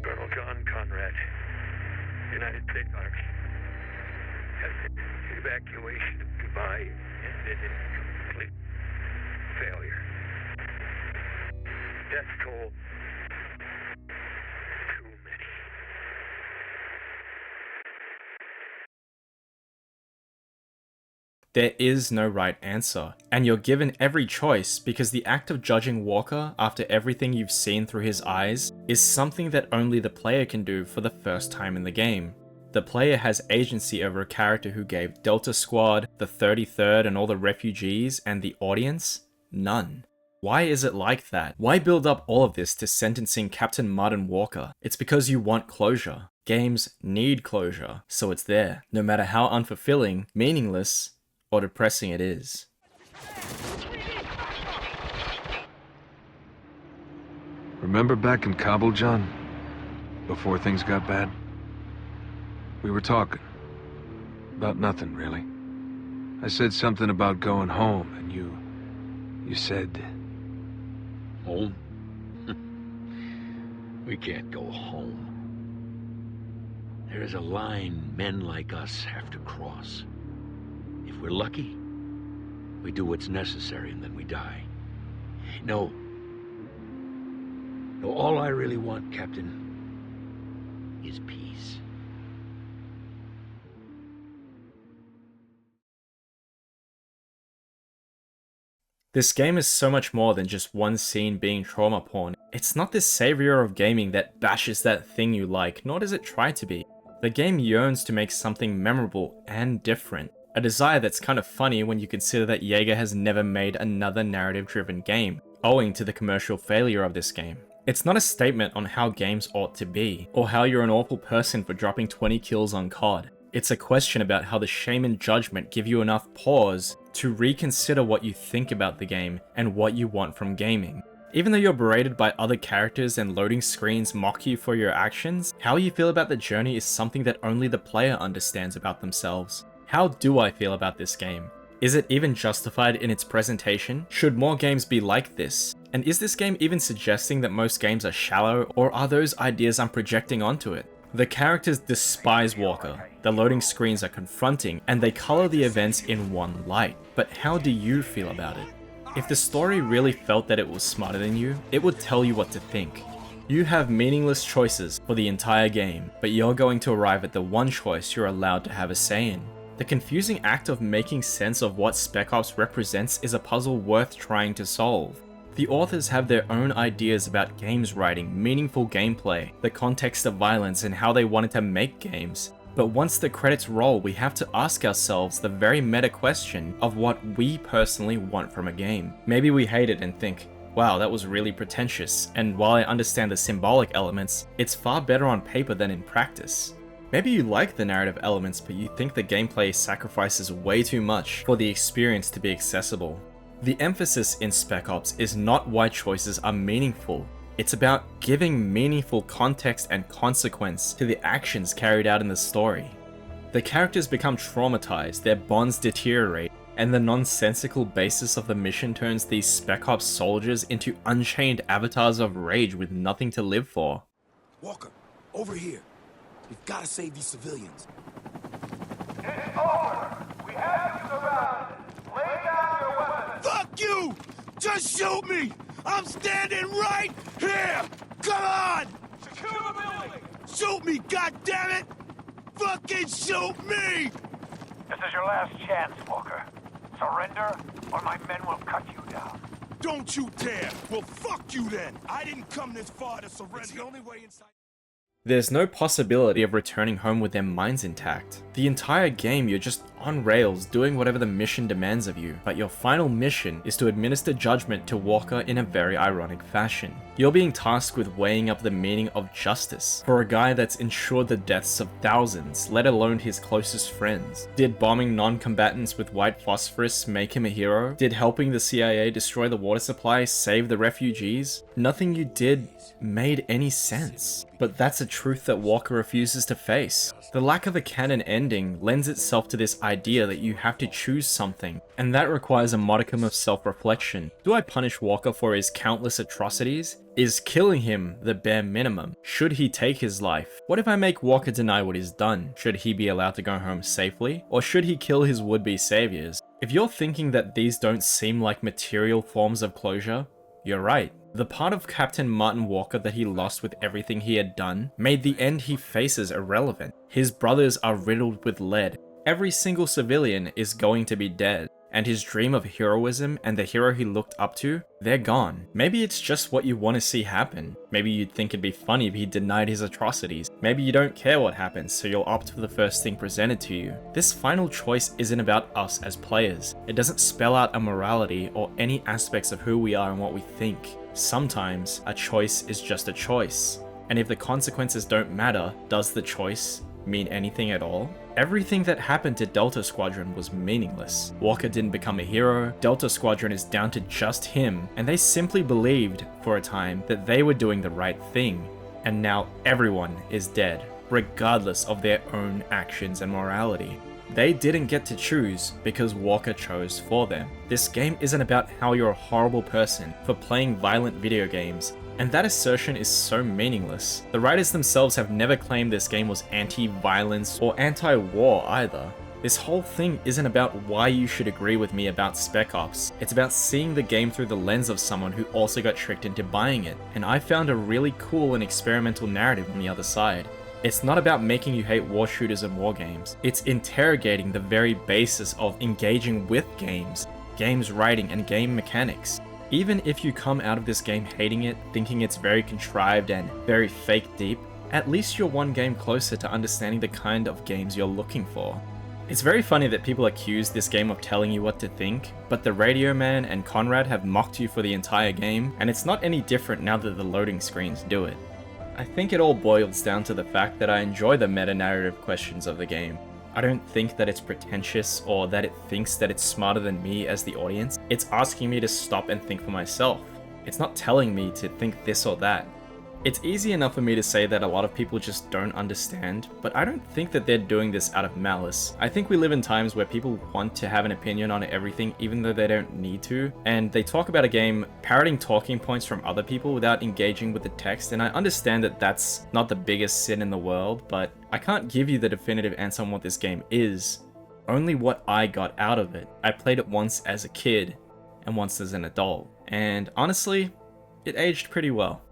S8: Colonel John Conrad, United States Army. Evacuation of Dubai ended in complete failure. Death toll, too many.
S1: There is no right answer, and you're given every choice because the act of judging Walker after everything you've seen through his eyes is something that only the player can do for the first time in the game. The player has agency over a character who gave Delta Squad, the 33rd and all the refugees, and the audience none. Why is it like that? Why build up all of this to sentencing Captain Martin Walker? It's because you want closure. Games need closure, so it's there, no matter how unfulfilling, meaningless, or depressing it is.
S3: Remember back in Kabul, John? Before things got bad? We were talking. About nothing, really. I said something about going home, and you said...
S5: Home? We can't go home. There is a line men like us have to cross. If we're lucky, we do what's necessary and then we die. No, all I really want, Captain, is peace.
S1: This game is so much more than just one scene being trauma porn. It's not this savior of gaming that bashes that thing you like, nor does it try to be. The game yearns to make something memorable and different. A desire that's kind of funny when you consider that Jaeger has never made another narrative-driven game, owing to the commercial failure of this game. It's not a statement on how games ought to be, or how you're an awful person for dropping 20 kills on COD. It's a question about how the shame and judgment give you enough pause to reconsider what you think about the game and what you want from gaming. Even though you're berated by other characters and loading screens mock you for your actions, how you feel about the journey is something that only the player understands about themselves. How do I feel about this game? Is it even justified in its presentation? Should more games be like this? And is this game even suggesting that most games are shallow, or are those ideas I'm projecting onto it? The characters despise Walker, the loading screens are confronting, and they color the events in one light. But how do you feel about it? If the story really felt that it was smarter than you, it would tell you what to think. You have meaningless choices for the entire game, but you're going to arrive at the one choice you're allowed to have a say in. The confusing act of making sense of what Spec Ops represents is a puzzle worth trying to solve. The authors have their own ideas about games writing, meaningful gameplay, the context of violence, and how they wanted to make games. But once the credits roll, we have to ask ourselves the very meta question of what we personally want from a game. Maybe we hate it and think, wow, that was really pretentious, and while I understand the symbolic elements, it's far better on paper than in practice. Maybe you like the narrative elements, but you think the gameplay sacrifices way too much for the experience to be accessible. The emphasis in Spec Ops is not why choices are meaningful. It's about giving meaningful context and consequence to the actions carried out in the story. The characters become traumatized, their bonds deteriorate, and the nonsensical basis of the mission turns these Spec Ops soldiers into unchained avatars of rage with nothing to live for.
S10: Walker, over here. We've got to save these civilians.
S2: It's over! We have you surrounded! Lay down your weapons!
S10: Fuck you! Just shoot me! I'm standing right here! Come on!
S2: Secure the building!
S10: Shoot me, goddammit! Fucking shoot me!
S2: This is your last chance, Walker. Surrender, or my men will cut you down.
S10: Don't you dare! Well, fuck you then! I didn't come this far to surrender. It's the only way inside.
S1: There's no possibility of returning home with their minds intact. The entire game you're just on rails doing whatever the mission demands of you, but your final mission is to administer judgment to Walker in a very ironic fashion. You're being tasked with weighing up the meaning of justice for a guy that's ensured the deaths of thousands, let alone his closest friends. Did bombing non-combatants with white phosphorus make him a hero? Did helping the CIA destroy the water supply save the refugees? Nothing you did made any sense. But that's a truth that Walker refuses to face. The lack of a canon ending lends itself to this idea that you have to choose something, and that requires a modicum of self-reflection. Do I punish Walker for his countless atrocities? Is killing him the bare minimum? Should he take his life? What if I make Walker deny what he's done? Should he be allowed to go home safely? Or should he kill his would-be saviors? If you're thinking that these don't seem like material forms of closure, you're right. The part of Captain Martin Walker that he lost with everything he had done made the end he faces irrelevant. His brothers are riddled with lead. Every single civilian is going to be dead. And his dream of heroism and the hero he looked up to, they're gone. Maybe it's just what you want to see happen. Maybe you'd think it'd be funny if he denied his atrocities. Maybe you don't care what happens, so you'll opt for the first thing presented to you. This final choice isn't about us as players. It doesn't spell out a morality or any aspects of who we are and what we think. Sometimes a choice is just a choice. And if the consequences don't matter, does the choice mean anything at all? Everything that happened to Delta Squadron was meaningless. Walker didn't become a hero, Delta Squadron is down to just him, and they simply believed, for a time, that they were doing the right thing. And now everyone is dead, regardless of their own actions and morality. They didn't get to choose because Walker chose for them. This game isn't about how you're a horrible person for playing violent video games, and that assertion is so meaningless. The writers themselves have never claimed this game was anti-violence or anti-war either. This whole thing isn't about why you should agree with me about Spec Ops. It's about seeing the game through the lens of someone who also got tricked into buying it, and I found a really cool and experimental narrative on the other side. It's not about making you hate war shooters and war games. It's interrogating the very basis of engaging with games, games writing, and game mechanics. Even if you come out of this game hating it, thinking it's very contrived and very fake deep, at least you're one game closer to understanding the kind of games you're looking for. It's very funny that people accuse this game of telling you what to think, but the Radio Man and Conrad have mocked you for the entire game, and it's not any different now that the loading screens do it. I think it all boils down to the fact that I enjoy the meta-narrative questions of the game. I don't think that it's pretentious or that it thinks that it's smarter than me as the audience. It's asking me to stop and think for myself. It's not telling me to think this or that. It's easy enough for me to say that a lot of people just don't understand, but I don't think that they're doing this out of malice. I think we live in times where people want to have an opinion on everything even though they don't need to, and they talk about a game parroting talking points from other people without engaging with the text, and I understand that that's not the biggest sin in the world, but I can't give you the definitive answer on what this game is, only what I got out of it. I played it once as a kid, and once as an adult, and honestly, it aged pretty well.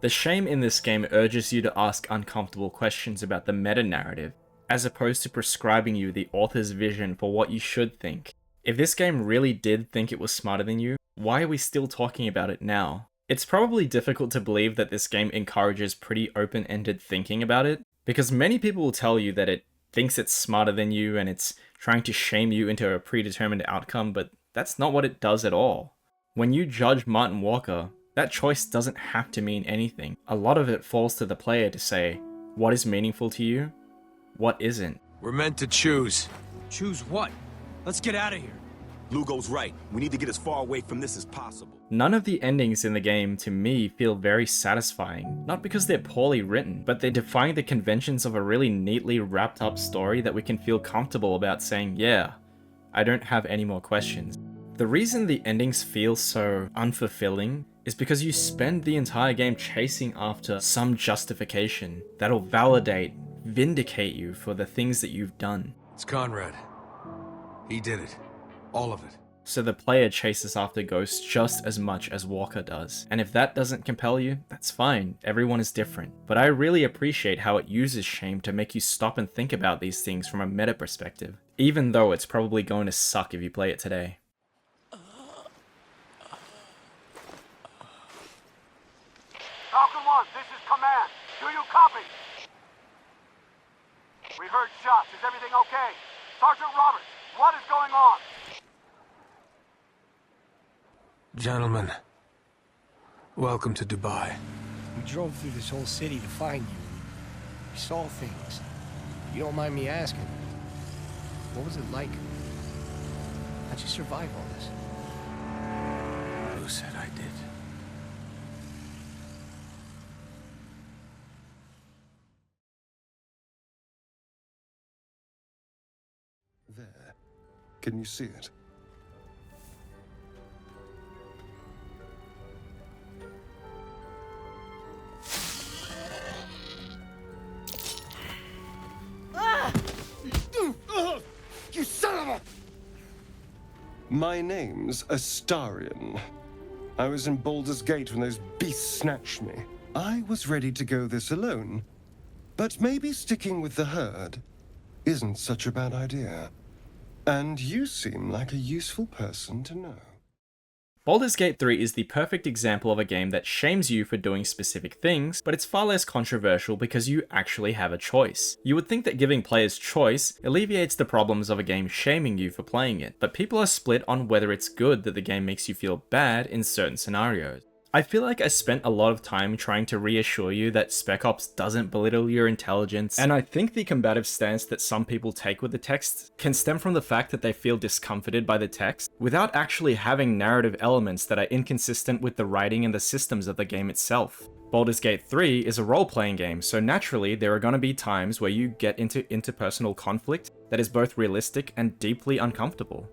S1: The shame in this game urges you to ask uncomfortable questions about the meta-narrative, as opposed to prescribing you the author's vision for what you should think. If this game really did think it was smarter than you, why are we still talking about it now? It's probably difficult to believe that this game encourages pretty open-ended thinking about it, because many people will tell you that it thinks it's smarter than you and it's trying to shame you into a predetermined outcome, but that's not what it does at all. When you judge Martin Walker, that choice doesn't have to mean anything. A lot of it falls to the player to say, what is meaningful to you? What isn't?
S3: We're meant to choose.
S4: Choose what? Let's get out of here.
S7: Lugo's right. We need to get as far away from this as possible.
S1: None of the endings in the game, to me, feel very satisfying. Not because they're poorly written, but they're defying the conventions of a really neatly wrapped up story that we can feel comfortable about saying, yeah, I don't have any more questions. The reason the endings feel so unfulfilling is because you spend the entire game chasing after some justification that'll validate, vindicate you for the things that you've done.
S3: It's Conrad. He did it. All of it.
S1: So the player chases after ghosts just as much as Walker does. And if that doesn't compel you, that's fine. Everyone is different. But I really appreciate how it uses shame to make you stop and think about these things from a meta perspective, even though it's probably going to suck if you play it today.
S12: Falcon 1, this is command. Do you copy? We heard shots. Is everything okay? Sergeant Roberts, what is going on?
S3: Gentlemen, welcome to Dubai.
S13: We drove through this whole city to find you. We saw things. You don't mind me asking, what was it like? How'd you survive all this?
S3: Who said I did?
S14: There. Can you see it?
S13: You son of a...
S14: My name's Astarion. I was in Baldur's Gate when those beasts snatched me. I was ready to go this alone, but maybe sticking with the herd isn't such a bad idea. And you seem like a useful person to know.
S1: Baldur's Gate 3 is the perfect example of a game that shames you for doing specific things, but it's far less controversial because you actually have a choice. You would think that giving players choice alleviates the problems of a game shaming you for playing it, but people are split on whether it's good that the game makes you feel bad in certain scenarios. I feel like I spent a lot of time trying to reassure you that Spec Ops doesn't belittle your intelligence, and I think the combative stance that some people take with the text can stem from the fact that they feel discomforted by the text without actually having narrative elements that are inconsistent with the writing and the systems of the game itself. Baldur's Gate 3 is a role-playing game, so naturally there are going to be times where you get into interpersonal conflict that is both realistic and deeply uncomfortable.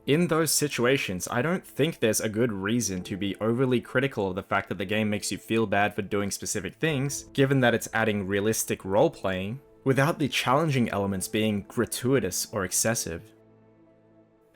S1: In those situations, I don't think there's a good reason to be overly critical of the fact that the game makes you feel bad for doing specific things, given that it's adding realistic role-playing, without the challenging elements being gratuitous or excessive.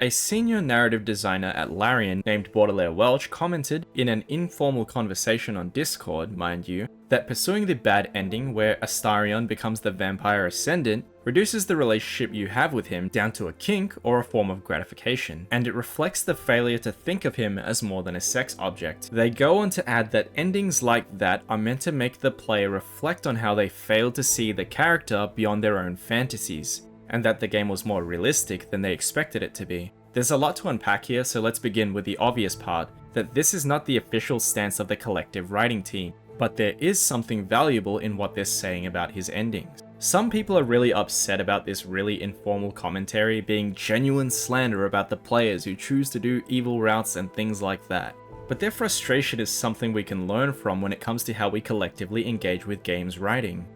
S1: A senior narrative designer at Larian named Baudelaire Welch commented, in an informal conversation on Discord, mind you, that pursuing the bad ending where Astarion becomes the vampire ascendant reduces the relationship you have with him down to a kink or a form of gratification, and it reflects the failure to think of him as more than a sex object. They go on to add that endings like that are meant to make the player reflect on how they failed to see the character beyond their own fantasies, and that the game was more realistic than they expected it to be. There's a lot to unpack here, so let's begin with the obvious part, that this is not the official stance of the collective writing team, but there is something valuable in what they're saying about his endings. Some people are really upset about this really informal commentary being genuine slander about the players who choose to do evil routes and things like that. But their frustration is something we can learn from when it comes to how we collectively engage with games writing.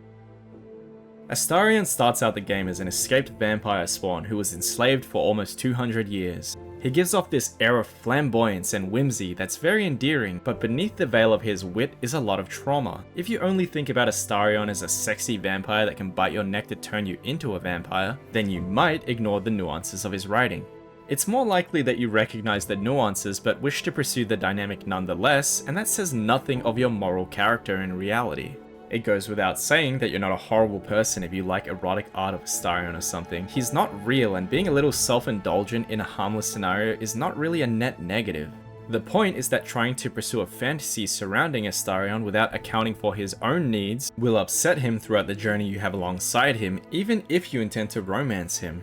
S1: Astarion starts out the game as an escaped vampire spawn who was enslaved for almost 200 years. He gives off this air of flamboyance and whimsy that's very endearing, but beneath the veil of his wit is a lot of trauma. If you only think about Astarion as a sexy vampire that can bite your neck to turn you into a vampire, then you might ignore the nuances of his writing. It's more likely that you recognize the nuances but wish to pursue the dynamic nonetheless, and that says nothing of your moral character in reality. It goes without saying that you're not a horrible person if you like erotic art of Astarion or something. He's not real, and being a little self-indulgent in a harmless scenario is not really a net negative. The point is that trying to pursue a fantasy surrounding Astarion without accounting for his own needs will upset him throughout the journey you have alongside him, even if you intend to romance him.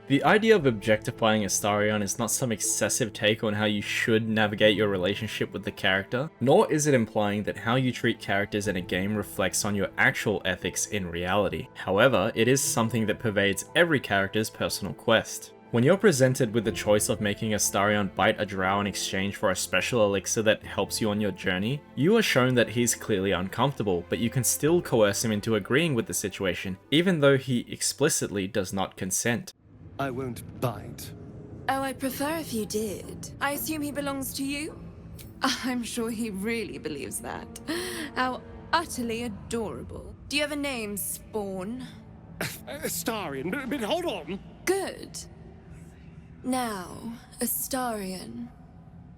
S1: The idea of objectifying Astarion is not some excessive take on how you should navigate your relationship with the character, nor is it implying that how you treat characters in a game reflects on your actual ethics in reality. However, it is something that pervades every character's personal quest. When you're presented with the choice of making Astarion bite a drow in exchange for a special elixir that helps you on your journey, you are shown that he's clearly uncomfortable, but you can still coerce him into agreeing with the situation, even though he explicitly does not consent.
S14: I won't bite.
S15: Oh, I'd prefer if you did. I assume he belongs to you? I'm sure he really believes that. How utterly adorable. Do you have a name, Spawn?
S14: Astarion, but hold on.
S15: Good. Now, Astarion.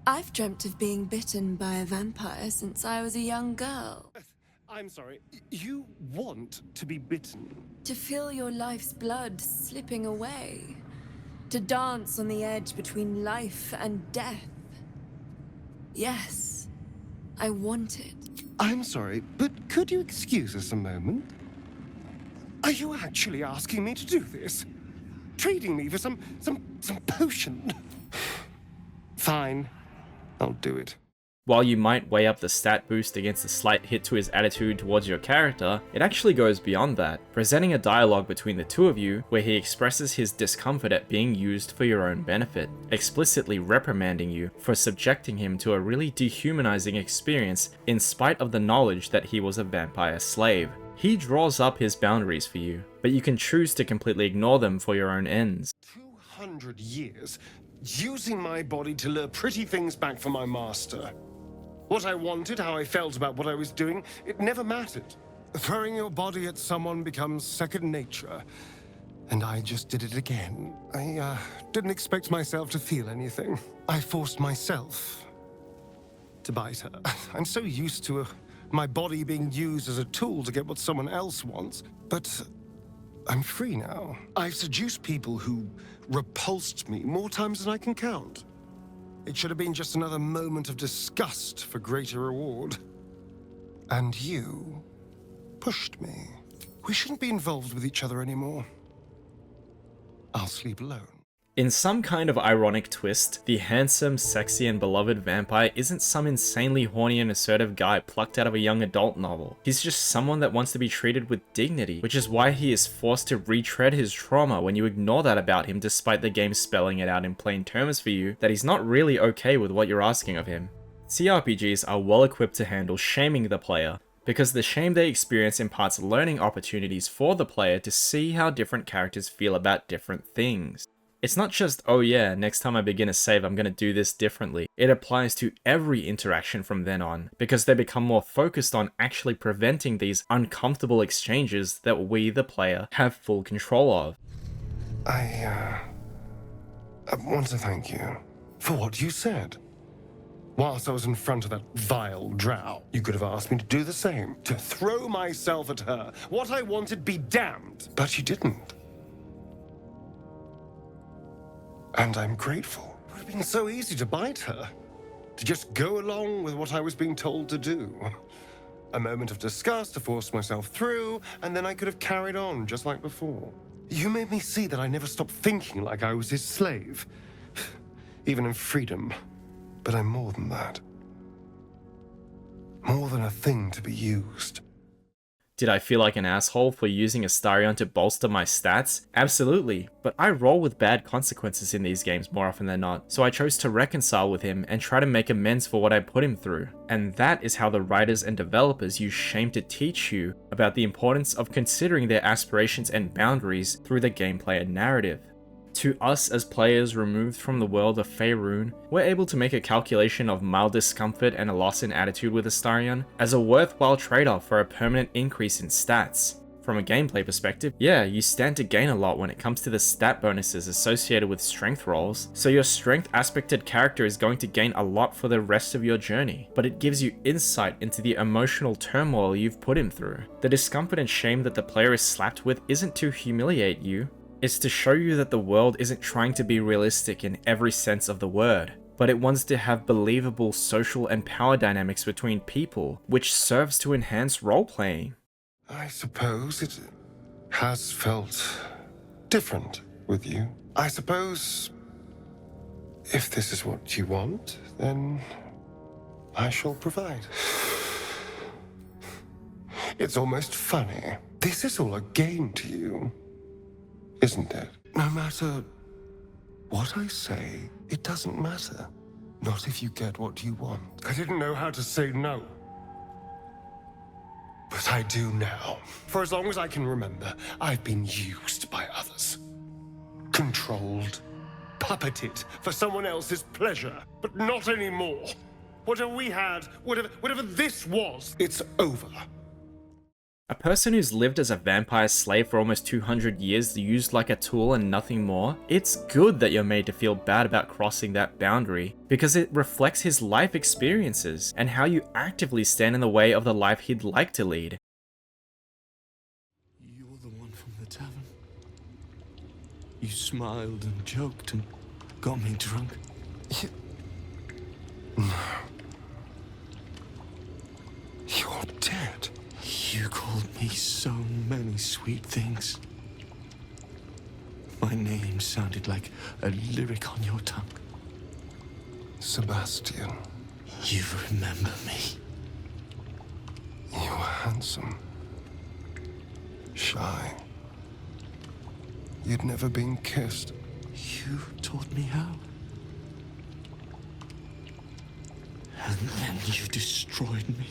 S15: I've dreamt of being bitten by a vampire since I was a young girl.
S14: I'm sorry, you want to be bitten?
S15: To feel your life's blood slipping away. To dance on the edge between life and death. Yes, I want it.
S14: I'm sorry, but could you excuse us a moment? Are you actually asking me to do this? Trading me for some potion? Fine, I'll do it.
S1: While you might weigh up the stat boost against the slight hit to his attitude towards your character, it actually goes beyond that, presenting a dialogue between the two of you where he expresses his discomfort at being used for your own benefit, explicitly reprimanding you for subjecting him to a really dehumanizing experience in spite of the knowledge that he was a vampire slave. He draws up his boundaries for you, but you can choose to completely ignore them for your own ends.
S14: 200 years, using my body to lure pretty things back for my master. What I wanted, how I felt about what I was doing, it never mattered. Throwing your body at someone becomes second nature. And I just did it again. I didn't expect myself to feel anything. I forced myself to bite her. I'm so used to my body being used as a tool to get what someone else wants. But I'm free now. I've seduced people who repulsed me more times than I can count. It should have been just another moment of disgust for greater reward. And you pushed me. We shouldn't be involved with each other anymore. I'll sleep alone.
S1: In some kind of ironic twist, the handsome, sexy, and beloved vampire isn't some insanely horny and assertive guy plucked out of a young adult novel. He's just someone that wants to be treated with dignity, which is why he is forced to retread his trauma when you ignore that about him despite the game spelling it out in plain terms for you that he's not really okay with what you're asking of him. CRPGs are well equipped to handle shaming the player, because the shame they experience imparts learning opportunities for the player to see how different characters feel about different things. It's not just, oh yeah, next time I begin a save I'm gonna do this differently. It applies to every interaction from then on, because they become more focused on actually preventing these uncomfortable exchanges that we, the player, have full control of.
S14: I want to thank you for what you said. Whilst I was in front of that vile drow, you could have asked me to do the same, to throw myself at her. What I wanted be damned, but you didn't. And I'm grateful. It would have been so easy to bite her, to just go along with what I was being told to do. A moment of disgust to force myself through, and then I could have carried on just like before. You made me see that I never stopped thinking like I was his slave, even in freedom. But I'm more than that. More than a thing to be used.
S1: Did I feel like an asshole for using Astarion to bolster my stats? Absolutely, but I roll with bad consequences in these games more often than not, so I chose to reconcile with him and try to make amends for what I put him through. And that is how the writers and developers use shame to teach you about the importance of considering their aspirations and boundaries through the gameplay and narrative. To us as players removed from the world of Faerun, we're able to make a calculation of mild discomfort and a loss in attitude with Astarion as a worthwhile trade-off for a permanent increase in stats. From a gameplay perspective, yeah, you stand to gain a lot when it comes to the stat bonuses associated with strength rolls, so your strength aspected character is going to gain a lot for the rest of your journey, but it gives you insight into the emotional turmoil you've put him through. The discomfort and shame that the player is slapped with isn't to humiliate you, it's to show you that the world isn't trying to be realistic in every sense of the word, but it wants to have believable social and power dynamics between people, which serves to enhance role-playing.
S14: I suppose it has felt different with you. I suppose if this is what you want, then I shall provide. It's almost funny. This is all a game to you, isn't it? No matter what I say, it doesn't matter. Not if you get what you want. I didn't know how to say no. But I do now. For as long as I can remember, I've been used by others. Controlled. Puppeted for someone else's pleasure. But not anymore. Whatever we had, whatever this was, it's over.
S1: A person who's lived as a vampire slave for almost 200 years, used like a tool and nothing more, it's good that you're made to feel bad about crossing that boundary, because it reflects his life experiences and how you actively stand in the way of the life he'd like to lead.
S9: You're the one from the tavern. You smiled and joked and got me drunk.
S14: No. You're dead.
S9: You called me so many sweet things. My name sounded like a lyric on your tongue.
S14: Sebastian.
S9: You remember me.
S14: You were handsome. Shy. You'd never been kissed.
S9: You taught me how. And then you destroyed me.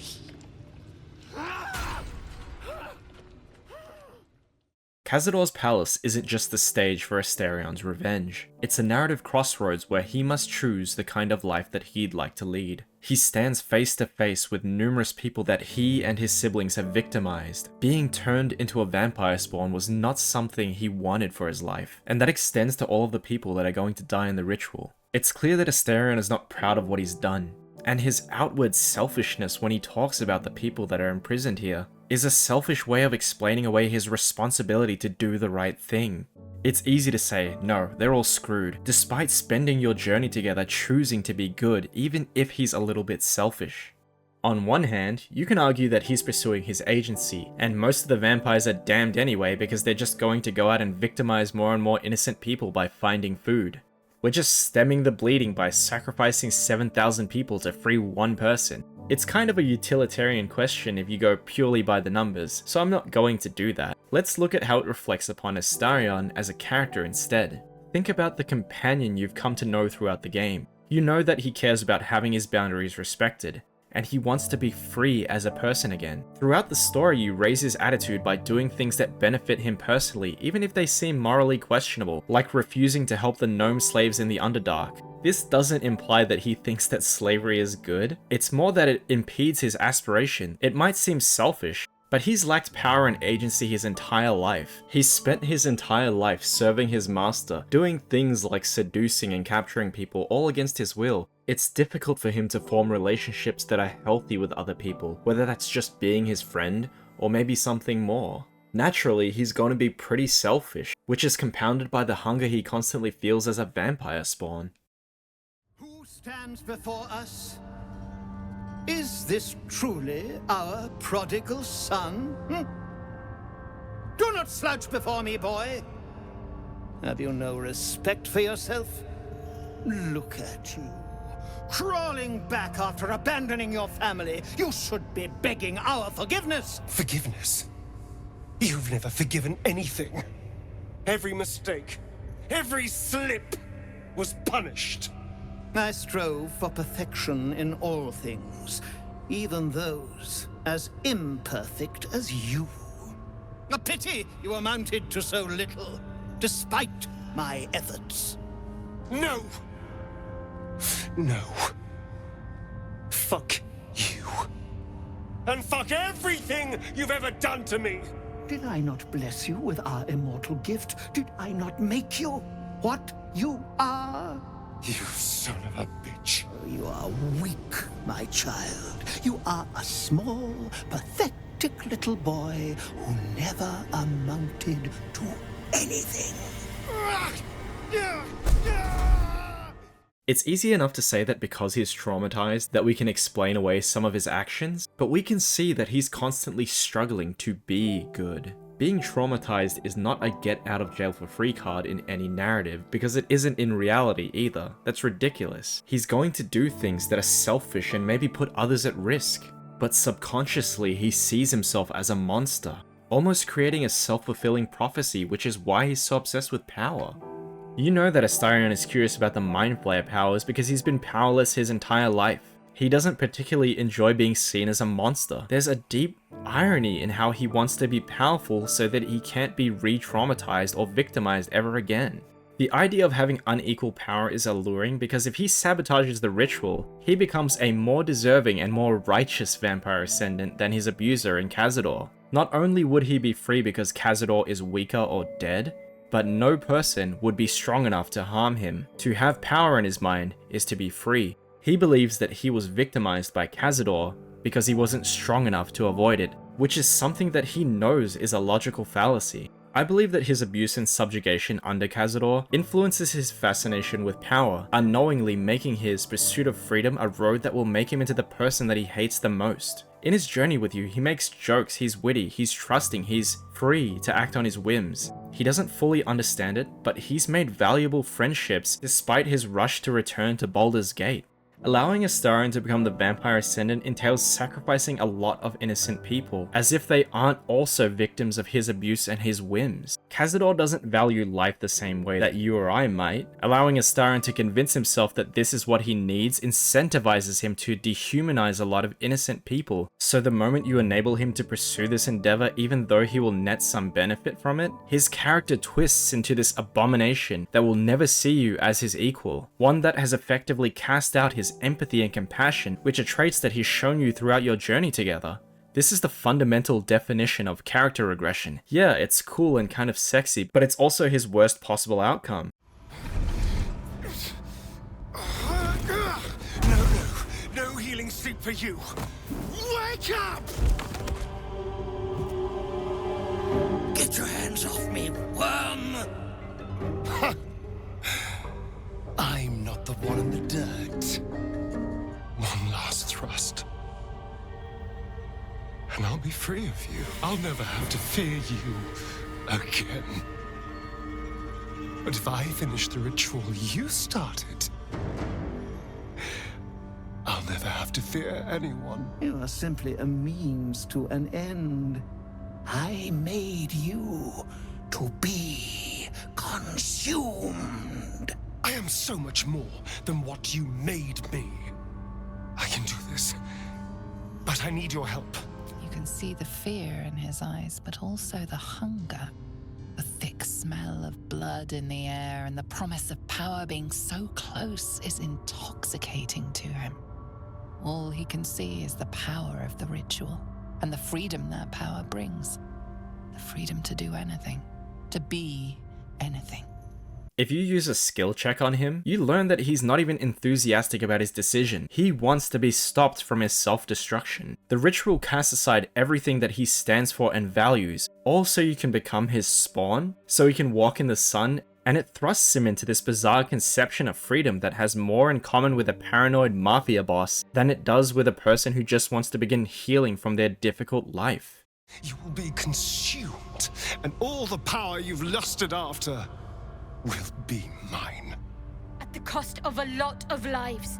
S1: Cazador's palace isn't just the stage for Astarion's revenge. It's a narrative crossroads where he must choose the kind of life that he'd like to lead. He stands face to face with numerous people that he and his siblings have victimized. Being turned into a vampire spawn was not something he wanted for his life, and that extends to all of the people that are going to die in the ritual. It's clear that Astarion is not proud of what he's done, and his outward selfishness when he talks about the people that are imprisoned here is a selfish way of explaining away his responsibility to do the right thing. It's easy to say, no, they're all screwed, despite spending your journey together choosing to be good, even if he's a little bit selfish. On one hand, you can argue that he's pursuing his agency, and most of the vampires are damned anyway because they're just going to go out and victimize more and more innocent people by finding food. We're just stemming the bleeding by sacrificing 7,000 people to free one person. It's kind of a utilitarian question if you go purely by the numbers, so I'm not going to do that. Let's look at how it reflects upon Astarion as a character instead. Think about the companion you've come to know throughout the game. You know that he cares about having his boundaries respected, and he wants to be free as a person again. Throughout the story, you raise his attitude by doing things that benefit him personally, even if they seem morally questionable, like refusing to help the gnome slaves in the Underdark. This doesn't imply that he thinks that slavery is good, it's more that it impedes his aspiration. It might seem selfish, but he's lacked power and agency his entire life. He's spent his entire life serving his master, doing things like seducing and capturing people all against his will. It's difficult for him to form relationships that are healthy with other people, whether that's just being his friend or maybe something more. Naturally, he's going to be pretty selfish, which is compounded by the hunger he constantly feels as a vampire spawn.
S16: Who stands before us? Is this truly our prodigal son? Do not slouch before me, boy. Have you no respect for yourself? Look at you, crawling back after abandoning your family. You should be begging our forgiveness.
S14: Forgiveness? You've never forgiven anything. Every mistake, every slip was punished.
S16: I strove for perfection in all things, even those as imperfect as you. A pity you amounted to so little, despite my efforts.
S14: No! No. Fuck you. And fuck everything you've ever done to me!
S16: Did I not bless you with our immortal gift? Did I not make you what you are?
S14: You son of a bitch.
S16: You are weak, my child. You are a small, pathetic little boy who never amounted to anything.
S1: It's easy enough to say that because he's traumatized that we can explain away some of his actions, but we can see that he's constantly struggling to be good. Being traumatized is not a get out of jail for free card in any narrative, because it isn't in reality either. That's ridiculous. He's going to do things that are selfish and maybe put others at risk, but subconsciously he sees himself as a monster, almost creating a self-fulfilling prophecy, which is why he's so obsessed with power. You know that Astarion is curious about the Mind Flayer powers because he's been powerless his entire life. He doesn't particularly enjoy being seen as a monster. There's a deep irony in how he wants to be powerful so that he can't be re-traumatized or victimized ever again. The idea of having unequal power is alluring because if he sabotages the ritual, he becomes a more deserving and more righteous vampire ascendant than his abuser in Cazador. Not only would he be free because Cazador is weaker or dead, but no person would be strong enough to harm him. To have power in his mind is to be free. He believes that he was victimized by Cazador because he wasn't strong enough to avoid it, which is something that he knows is a logical fallacy. I believe that his abuse and subjugation under Cazador influences his fascination with power, unknowingly making his pursuit of freedom a road that will make him into the person that he hates the most. In his journey with you, he makes jokes, he's witty, he's trusting, he's free to act on his whims. He doesn't fully understand it, but he's made valuable friendships despite his rush to return to Baldur's Gate. Allowing Astarion to become the Vampire Ascendant entails sacrificing a lot of innocent people, as if they aren't also victims of his abuse and his whims. Cazador doesn't value life the same way that you or I might. Allowing Astarion to convince himself that this is what he needs incentivizes him to dehumanize a lot of innocent people, so the moment you enable him to pursue this endeavor, even though he will net some benefit from it, his character twists into this abomination that will never see you as his equal, one that has effectively cast out his empathy and compassion, which are traits that he's shown you throughout your journey together. This is the fundamental definition of character regression. Yeah, it's cool and kind of sexy, but it's also his worst possible outcome.
S10: No healing sleep for you. Wake up!
S5: Get your hands off me, worm!
S14: I'm not the one in the dirt. One last thrust. And I'll be free of you. I'll never have to fear you again. But if I finish the ritual you started, I'll never have to fear anyone.
S16: You are simply a means to an end. I made you to be consumed.
S14: I am so much more than what you made me. I can do this, but I need your help.
S17: You can see the fear in his eyes, but also the hunger. The thick smell of blood in the air and the promise of power being so close is intoxicating to him. All he can see is the power of the ritual and the freedom that power brings. The freedom to do anything, to be anything.
S1: If you use a skill check on him, you learn that he's not even enthusiastic about his decision. He wants to be stopped from his self-destruction. The ritual casts aside everything that he stands for and values, all so you can become his spawn, so he can walk in the sun, and it thrusts him into this bizarre conception of freedom that has more in common with a paranoid mafia boss than it does with a person who just wants to begin healing from their difficult life.
S14: You will be consumed, and all the power you've lusted after will be mine.
S18: At the cost of a lot of lives.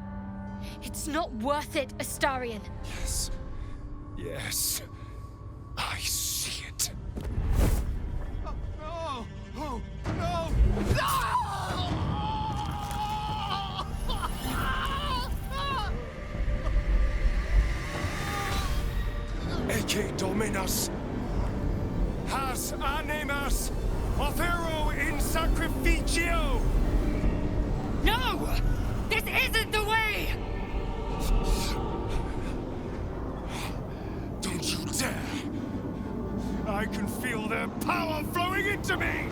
S18: It's not worth it, Astarion.
S14: Yes. Yes. I see it.
S10: Oh, no! No!
S14: Ecce Dominus. Has animas offero in sacrificio.
S18: No! This isn't the way!
S10: Don't you dare! I can feel their power flowing into me!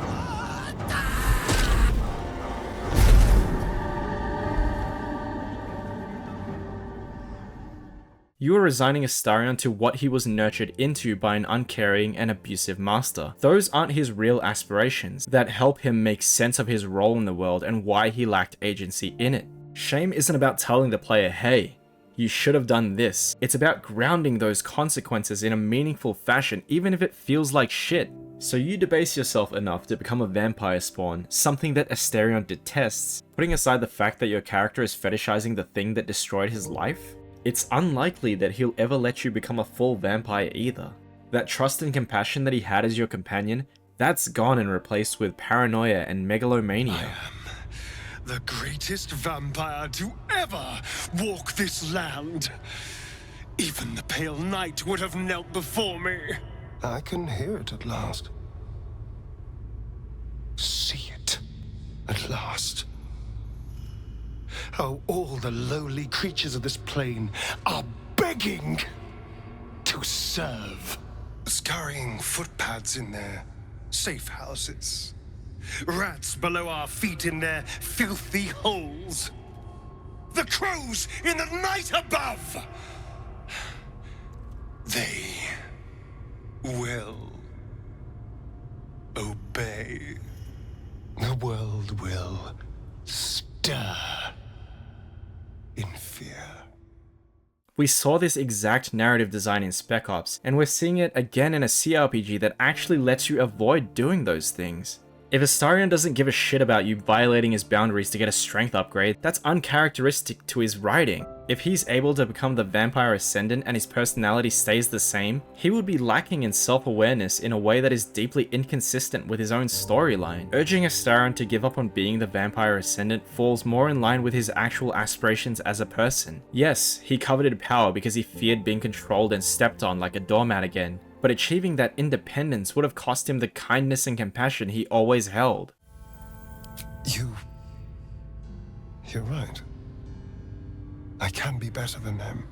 S1: You are resigning Astarion to what he was nurtured into by an uncaring and abusive master. Those aren't his real aspirations that help him make sense of his role in the world and why he lacked agency in it. Shame isn't about telling the player, hey, you should have done this. It's about grounding those consequences in a meaningful fashion, even if it feels like shit. So you debase yourself enough to become a vampire spawn, something that Astarion detests, putting aside the fact that your character is fetishizing the thing that destroyed his life? It's unlikely that he'll ever let you become a full vampire either. That trust and compassion that he had as your companion, that's gone and replaced with paranoia and megalomania.
S14: I am the greatest vampire to ever walk this land. Even the pale knight would have knelt before me. I can hear it at last. See it at last. How all the lowly creatures of this plane are begging to serve. Scurrying footpads in their safe houses. Rats below our feet in their filthy holes. The crows in the night above. They will obey. The world will stir in fear.
S1: We saw this exact narrative design in Spec Ops, and we're seeing it again in a CRPG that actually lets you avoid doing those things. If Astarion doesn't give a shit about you violating his boundaries to get a strength upgrade, that's uncharacteristic to his writing. If he's able to become the Vampire Ascendant and his personality stays the same, he would be lacking in self-awareness in a way that is deeply inconsistent with his own storyline. Urging Astarion to give up on being the Vampire Ascendant falls more in line with his actual aspirations as a person. Yes, he coveted power because he feared being controlled and stepped on like a doormat again, but achieving that independence would have cost him the kindness and compassion he always held.
S14: You're right. I can be better than them.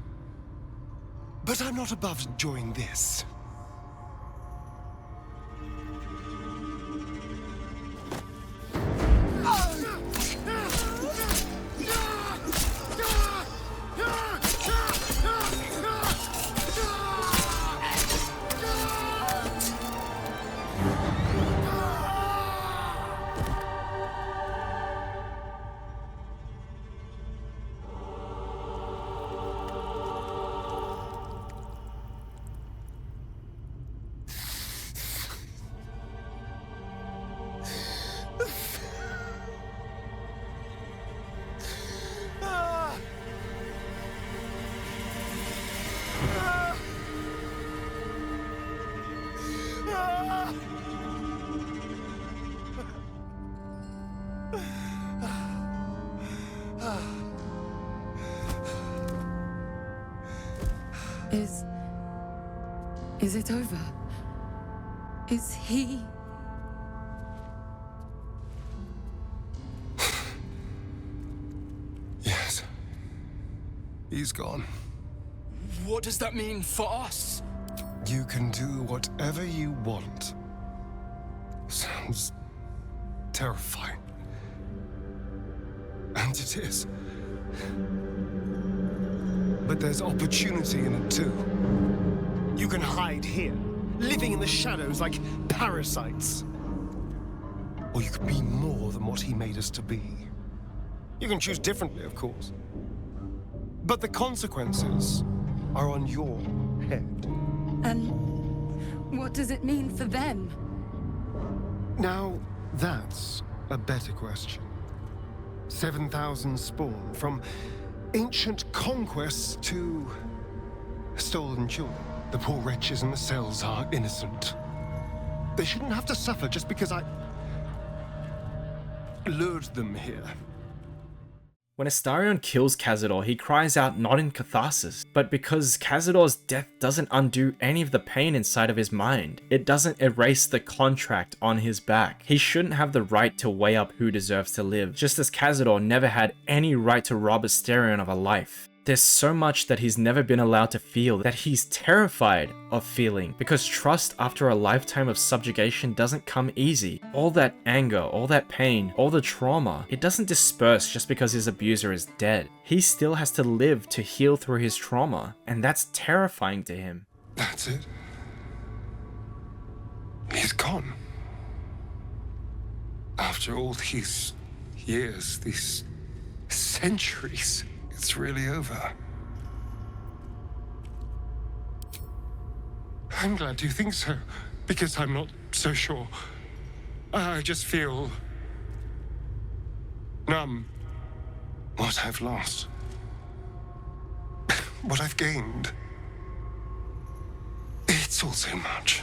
S14: But I'm not above enjoying this.
S15: Is it over? Is he...
S14: Yes. He's gone.
S9: What does that mean for us?
S14: You can do whatever you want. Sounds terrifying. And it is. But there's opportunity in it too. You can hide here, living in the shadows like parasites. Or you can be more than what he made us to be. You can choose differently, of course. But the consequences are on your head.
S15: And what does it mean for them?
S14: Now, that's a better question. 7,000 spawn, from ancient conquests to stolen children. The poor wretches in the cells are innocent. They shouldn't have to suffer just because I lured them here.
S1: When Astarion kills Cazador, he cries out not in catharsis, but because Cazador's death doesn't undo any of the pain inside of his mind. It doesn't erase the contract on his back. He shouldn't have the right to weigh up who deserves to live, just as Cazador never had any right to rob Astarion of a life. There's so much that he's never been allowed to feel that he's terrified of feeling, because trust after a lifetime of subjugation doesn't come easy. All that anger, all that pain, all the trauma, it doesn't disperse just because his abuser is dead. He still has to live to heal through his trauma, and that's terrifying to him.
S14: That's it. He's gone. After all these years, these centuries, it's really over. I'm glad you think so, because I'm not so sure. I just feel numb. What I've lost. What I've gained. It's all so much.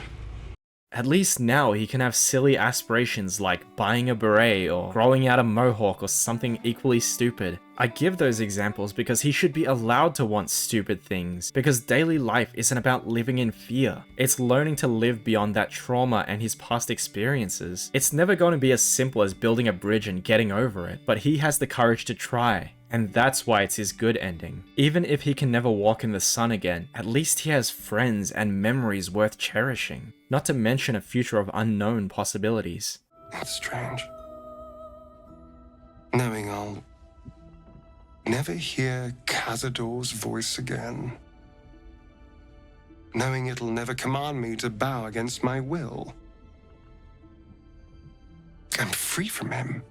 S1: At least now he can have silly aspirations like buying a beret or growing out a mohawk or something equally stupid. I give those examples because he should be allowed to want stupid things, because daily life isn't about living in fear. It's learning to live beyond that trauma and his past experiences. It's never going to be as simple as building a bridge and getting over it, but he has the courage to try. And that's why it's his good ending. Even if he can never walk in the sun again, at least he has friends and memories worth cherishing. Not to mention a future of unknown possibilities.
S14: That's strange. Knowing I'll never hear Cazador's voice again. Knowing it'll never command me to bow against my will. I'm free from him.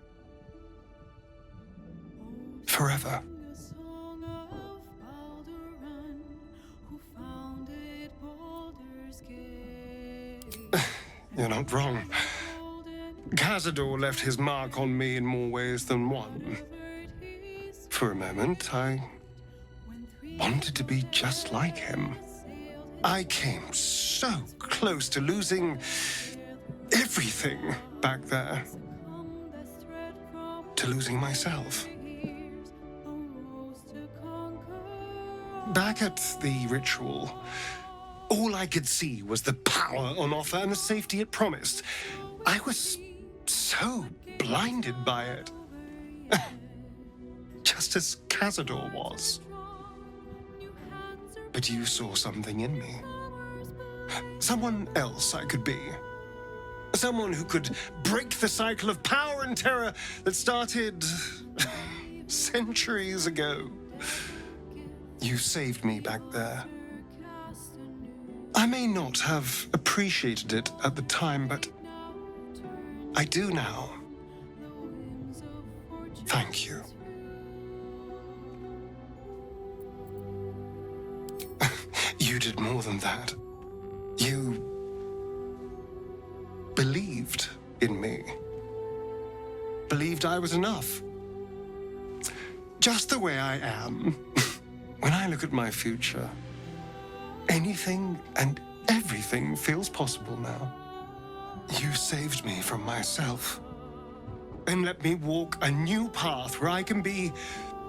S14: Forever. You're not wrong. Cazador left his mark on me in more ways than one. For a moment, I wanted to be just like him. I came so close to losing everything back there. To losing myself. Back at the ritual, all I could see was the power on offer and the safety it promised. I was so blinded by it. Just as Cazador was. But you saw something in me. Someone else I could be. Someone who could break the cycle of power and terror that started centuries ago. You saved me back there. I may not have appreciated it at the time, but I do now. Thank you. You did more than that. You believed in me. Believed I was enough. Just the way I am. When I look at my future, anything and everything feels possible now. You saved me from myself. And let me walk a new path where I can be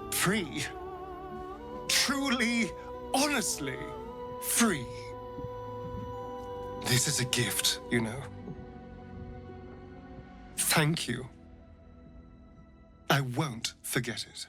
S14: free. Truly, honestly free. This is a gift, you know. Thank you. I won't forget it.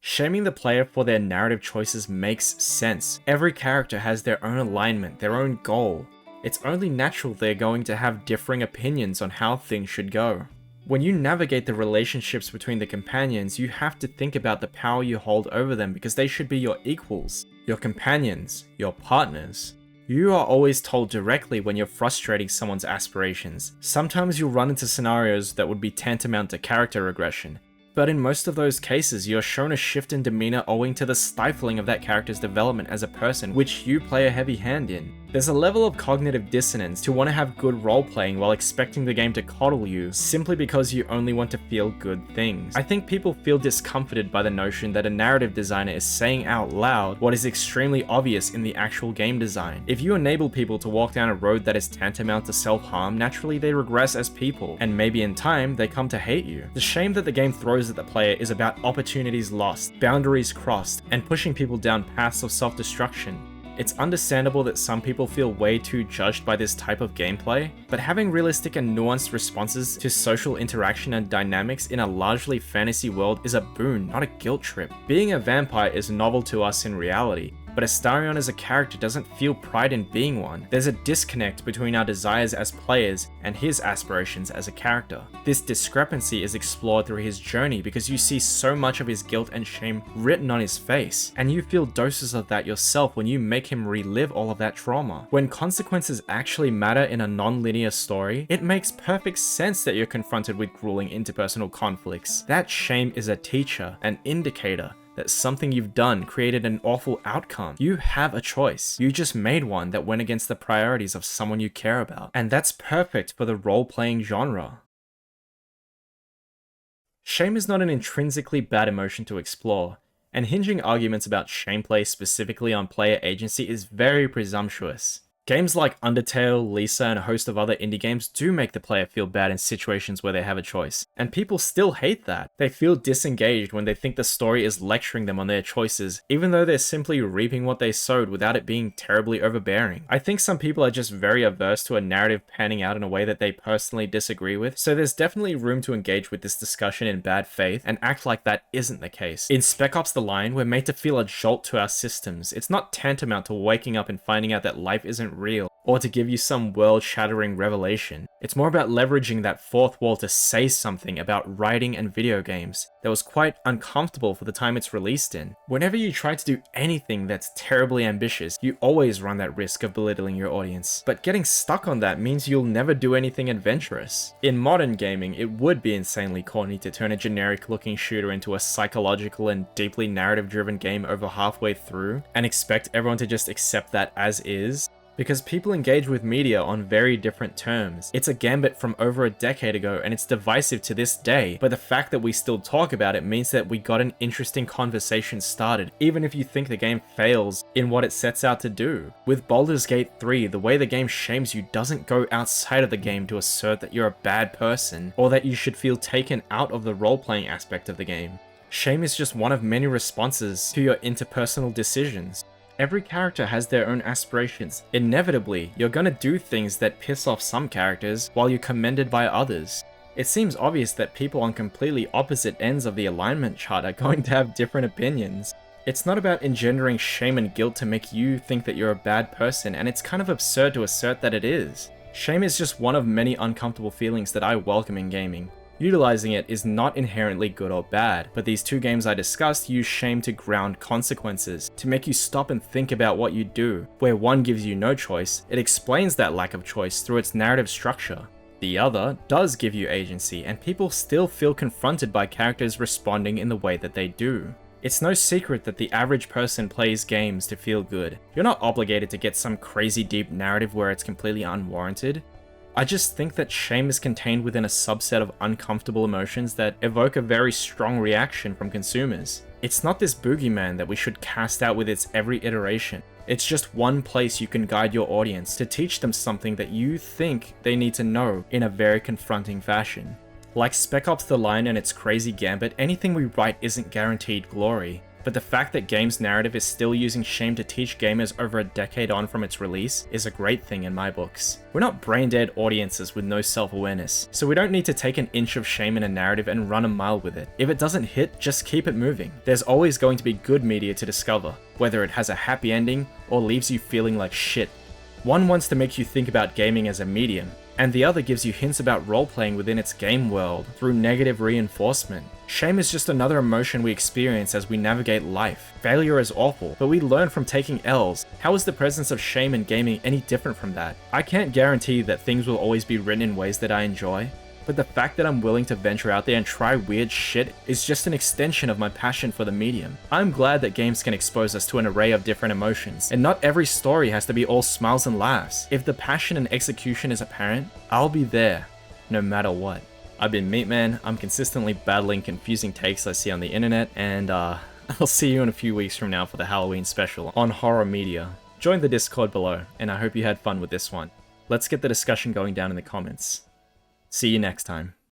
S1: Shaming the player for their narrative choices makes sense. Every character has their own alignment, their own goal. It's only natural they're going to have differing opinions on how things should go. When you navigate the relationships between the companions, you have to think about the power you hold over them because they should be your equals, your companions, your partners. You are always told directly when you're frustrating someone's aspirations. Sometimes you'll run into scenarios that would be tantamount to character regression. But in most of those cases, you're shown a shift in demeanor owing to the stifling of that character's development as a person, which you play a heavy hand in. There's a level of cognitive dissonance to want to have good role-playing while expecting the game to coddle you, simply because you only want to feel good things. I think people feel discomforted by the notion that a narrative designer is saying out loud what is extremely obvious in the actual game design. If you enable people to walk down a road that is tantamount to self-harm, naturally they regress as people, and maybe in time, they come to hate you. The shame that the game throws at the player is about opportunities lost, boundaries crossed, and pushing people down paths of self-destruction. It's understandable that some people feel way too judged by this type of gameplay, but having realistic and nuanced responses to social interaction and dynamics in a largely fantasy world is a boon, not a guilt trip. Being a vampire is novel to us in reality, but Astarion as a character doesn't feel pride in being one. There's a disconnect between our desires as players and his aspirations as a character. This discrepancy is explored through his journey because you see so much of his guilt and shame written on his face, and you feel doses of that yourself when you make him relive all of that trauma. When consequences actually matter in a non-linear story, it makes perfect sense that you're confronted with grueling interpersonal conflicts. That shame is a teacher, an indicator that something you've done created an awful outcome. You have a choice. You just made one that went against the priorities of someone you care about. And that's perfect for the role-playing genre. Shame is not an intrinsically bad emotion to explore, and hinging arguments about shameplay specifically on player agency is very presumptuous. Games like Undertale, Lisa, and a host of other indie games do make the player feel bad in situations where they have a choice, and people still hate that. They feel disengaged when they think the story is lecturing them on their choices, even though they're simply reaping what they sowed without it being terribly overbearing. I think some people are just very averse to a narrative panning out in a way that they personally disagree with, so there's definitely room to engage with this discussion in bad faith and act like that isn't the case. In Spec Ops The Line, we're made to feel a jolt to our systems. It's not tantamount to waking up and finding out that life isn't real, or to give you some world-shattering revelation. It's more about leveraging that fourth wall to say something about writing and video games that was quite uncomfortable for the time it's released in. Whenever you try to do anything that's terribly ambitious, you always run that risk of belittling your audience. But getting stuck on that means you'll never do anything adventurous. In modern gaming, it would be insanely corny to turn a generic-looking shooter into a psychological and deeply narrative-driven game over halfway through, and expect everyone to just accept that as is. Because people engage with media on very different terms. It's a gambit from over a decade ago and it's divisive to this day, but the fact that we still talk about it means that we got an interesting conversation started, even if you think the game fails in what it sets out to do. With Baldur's Gate 3, the way the game shames you doesn't go outside of the game to assert that you're a bad person, or that you should feel taken out of the role-playing aspect of the game. Shame is just one of many responses to your interpersonal decisions. Every character has their own aspirations. Inevitably, you're gonna do things that piss off some characters while you're commended by others. It seems obvious that people on completely opposite ends of the alignment chart are going to have different opinions. It's not about engendering shame and guilt to make you think that you're a bad person, and it's kind of absurd to assert that it is. Shame is just one of many uncomfortable feelings that I welcome in gaming. Utilizing it is not inherently good or bad, but these two games I discussed use shame to ground consequences, to make you stop and think about what you do. Where one gives you no choice, it explains that lack of choice through its narrative structure. The other does give you agency, and people still feel confronted by characters responding in the way that they do. It's no secret that the average person plays games to feel good. You're not obligated to get some crazy deep narrative where it's completely unwarranted. I just think that shame is contained within a subset of uncomfortable emotions that evoke a very strong reaction from consumers. It's not this boogeyman that we should cast out with its every iteration. It's just one place you can guide your audience to teach them something that you think they need to know in a very confronting fashion. Like Spec Ops The Line and its crazy gambit, anything we write isn't guaranteed glory. But the fact that games narrative is still using shame to teach gamers over a decade on from its release is a great thing in my books. We're not brain-dead audiences with no self-awareness, so we don't need to take an inch of shame in a narrative and run a mile with it. If it doesn't hit, just keep it moving. There's always going to be good media to discover, whether it has a happy ending or leaves you feeling like shit. One wants to make you think about gaming as a medium, and the other gives you hints about role-playing within its game world through negative reinforcement. Shame is just another emotion we experience as we navigate life. Failure is awful, but we learn from taking L's. How is the presence of shame in gaming any different from that? I can't guarantee that things will always be written in ways that I enjoy, but the fact that I'm willing to venture out there and try weird shit is just an extension of my passion for the medium. I'm glad that games can expose us to an array of different emotions, and not every story has to be all smiles and laughs. If the passion and execution is apparent, I'll be there, no matter what. I've been Meatman. I'm consistently battling confusing takes I see on the internet, and I'll see you in a few weeks from now for the Halloween special on horror media. Join the Discord below, and I hope you had fun with this one. Let's get the discussion going down in the comments. See you next time.